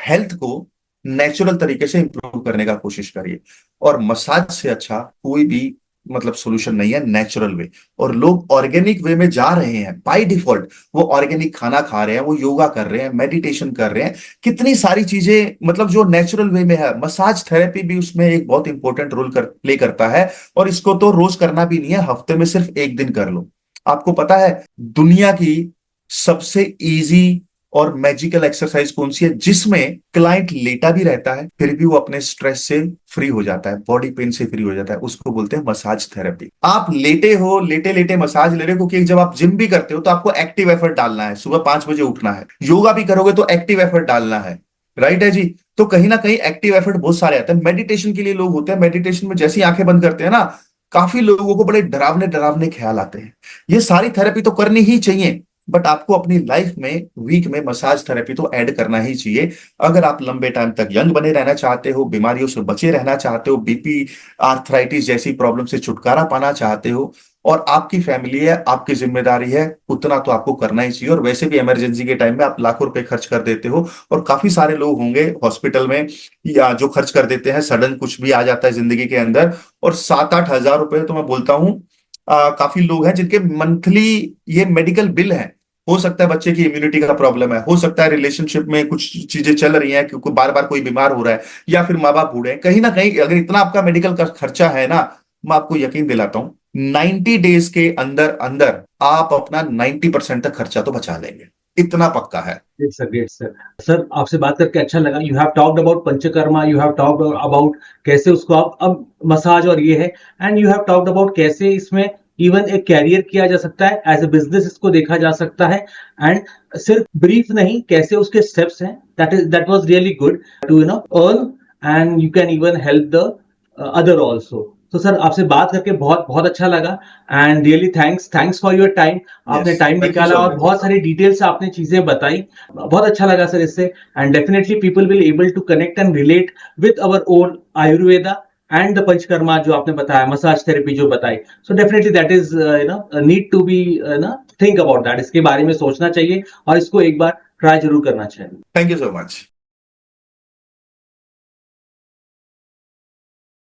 हेल्थ को नेचुरल तरीके से इंप्रूव करने का कोशिश करिए। और मसाज से अच्छा कोई भी मतलब सोल्यूशन नहीं है, नेचुरल वे। और लोग ऑर्गेनिक वे में जा रहे हैं बाय डिफॉल्ट। वो ऑर्गेनिक खाना खा रहे हैं, वो योगा कर रहे हैं, मेडिटेशन कर रहे हैं, कितनी सारी चीजें मतलब जो नेचुरल वे में है। मसाज थेरेपी भी उसमें एक बहुत इंपॉर्टेंट रोल प्ले करता है। और इसको तो रोज करना भी नहीं है, हफ्ते में सिर्फ एक दिन कर लो। आपको पता है दुनिया की सबसे इजी और मैजिकल एक्सरसाइज कौन सी है, जिसमें क्लाइंट लेटा भी रहता है फिर भी वो अपने स्ट्रेस से फ्री हो जाता है, बॉडी पेन से फ्री हो जाता है? उसको बोलते हैं मसाज थेरेपी। आप लेटे हो, लेटे लेटे मसाज ले रहे हो, क्योंकि जब आप जिम भी करते हो तो आपको एक्टिव एफर्ट डालना है, सुबह 5 बजे उठना है। योगा भी करोगे तो एक्टिव एफर्ट डालना है। राइट है जी। तो कहीं ना कहीं एक्टिव एफर्ट बहुत सारे आते हैं। मेडिटेशन के लिए लोग होते हैं, मेडिटेशन में जैसी आंखें बंद करते हैं ना, काफी लोगों को बड़े डरावने डरावने ख्याल आते हैं। ये सारी थेरेपी तो करनी ही चाहिए, बट आपको अपनी लाइफ में वीक में मसाज थेरेपी तो ऐड करना ही चाहिए। अगर आप लंबे टाइम तक यंग बने रहना चाहते हो, बीमारियों से बचे रहना चाहते हो, बीपी, आर्थराइटिस जैसी प्रॉब्लम से छुटकारा पाना चाहते हो, और आपकी फैमिली है, आपकी जिम्मेदारी है, उतना तो आपको करना ही चाहिए। और वैसे भी इमरजेंसी के टाइम में आप लाखों रुपए खर्च कर देते हो, और काफी सारे लोग होंगे हॉस्पिटल में या जो खर्च कर देते हैं, सडन कुछ भी आ जाता है जिंदगी के अंदर, और 7-8 हजार रुपए तो मैं बोलता हूं काफी लोग हैं जिनके मंथली ये मेडिकल बिल है। हो सकता है बच्चे की इम्यूनिटी का प्रॉब्लम है, हो सकता है रिलेशनशिप में कुछ चीजें चल रही हैं, क्योंकि बार बार कोई बीमार हो रहा है, या फिर माँ बाप बूढ़े हैं। कहीं ना कहीं अगर इतना आपका मेडिकल का खर्चा है ना, मैं आपको यकीन दिलाता हूं 90 डेज के अंदर अंदर आप अपना 90% तक खर्चा तो बचा लेंगे, इतना पक्का है। Great sir, great sir. Sir आपसे बात करके अच्छा लगा। You have talked about panchakarma, you have talked about कैसे उसको आप अब मसाज और ये है, and you have talked about कैसे इसमें इवन एक कैरियर किया जा सकता है, एज ए बिजनेस इसको देखा जा सकता है, एंड सिर्फ ब्रीफ नहीं, कैसे उसके स्टेप्स हैं। That was really good to earn, and you can even help the other also. तो सर आपसे बात करके बहुत बहुत अच्छा लगा and really thanks for your time. आपने Yes, टाइम thank you निकाला so और much. बहुत सारी डिटेल्स आपने चीजें बताई, बहुत अच्छा लगा सर इससे। And definitely people will able to connect and relate with our own Ayurveda and the Panchakarma जो आपने बताया, मसाज थेरेपी जो बताई। So definitely that is need to be think about that, इसके बारे में सोचना चाहिए और इसको एक बार ट्राई जरूर करना चाहिए। Thank you so much.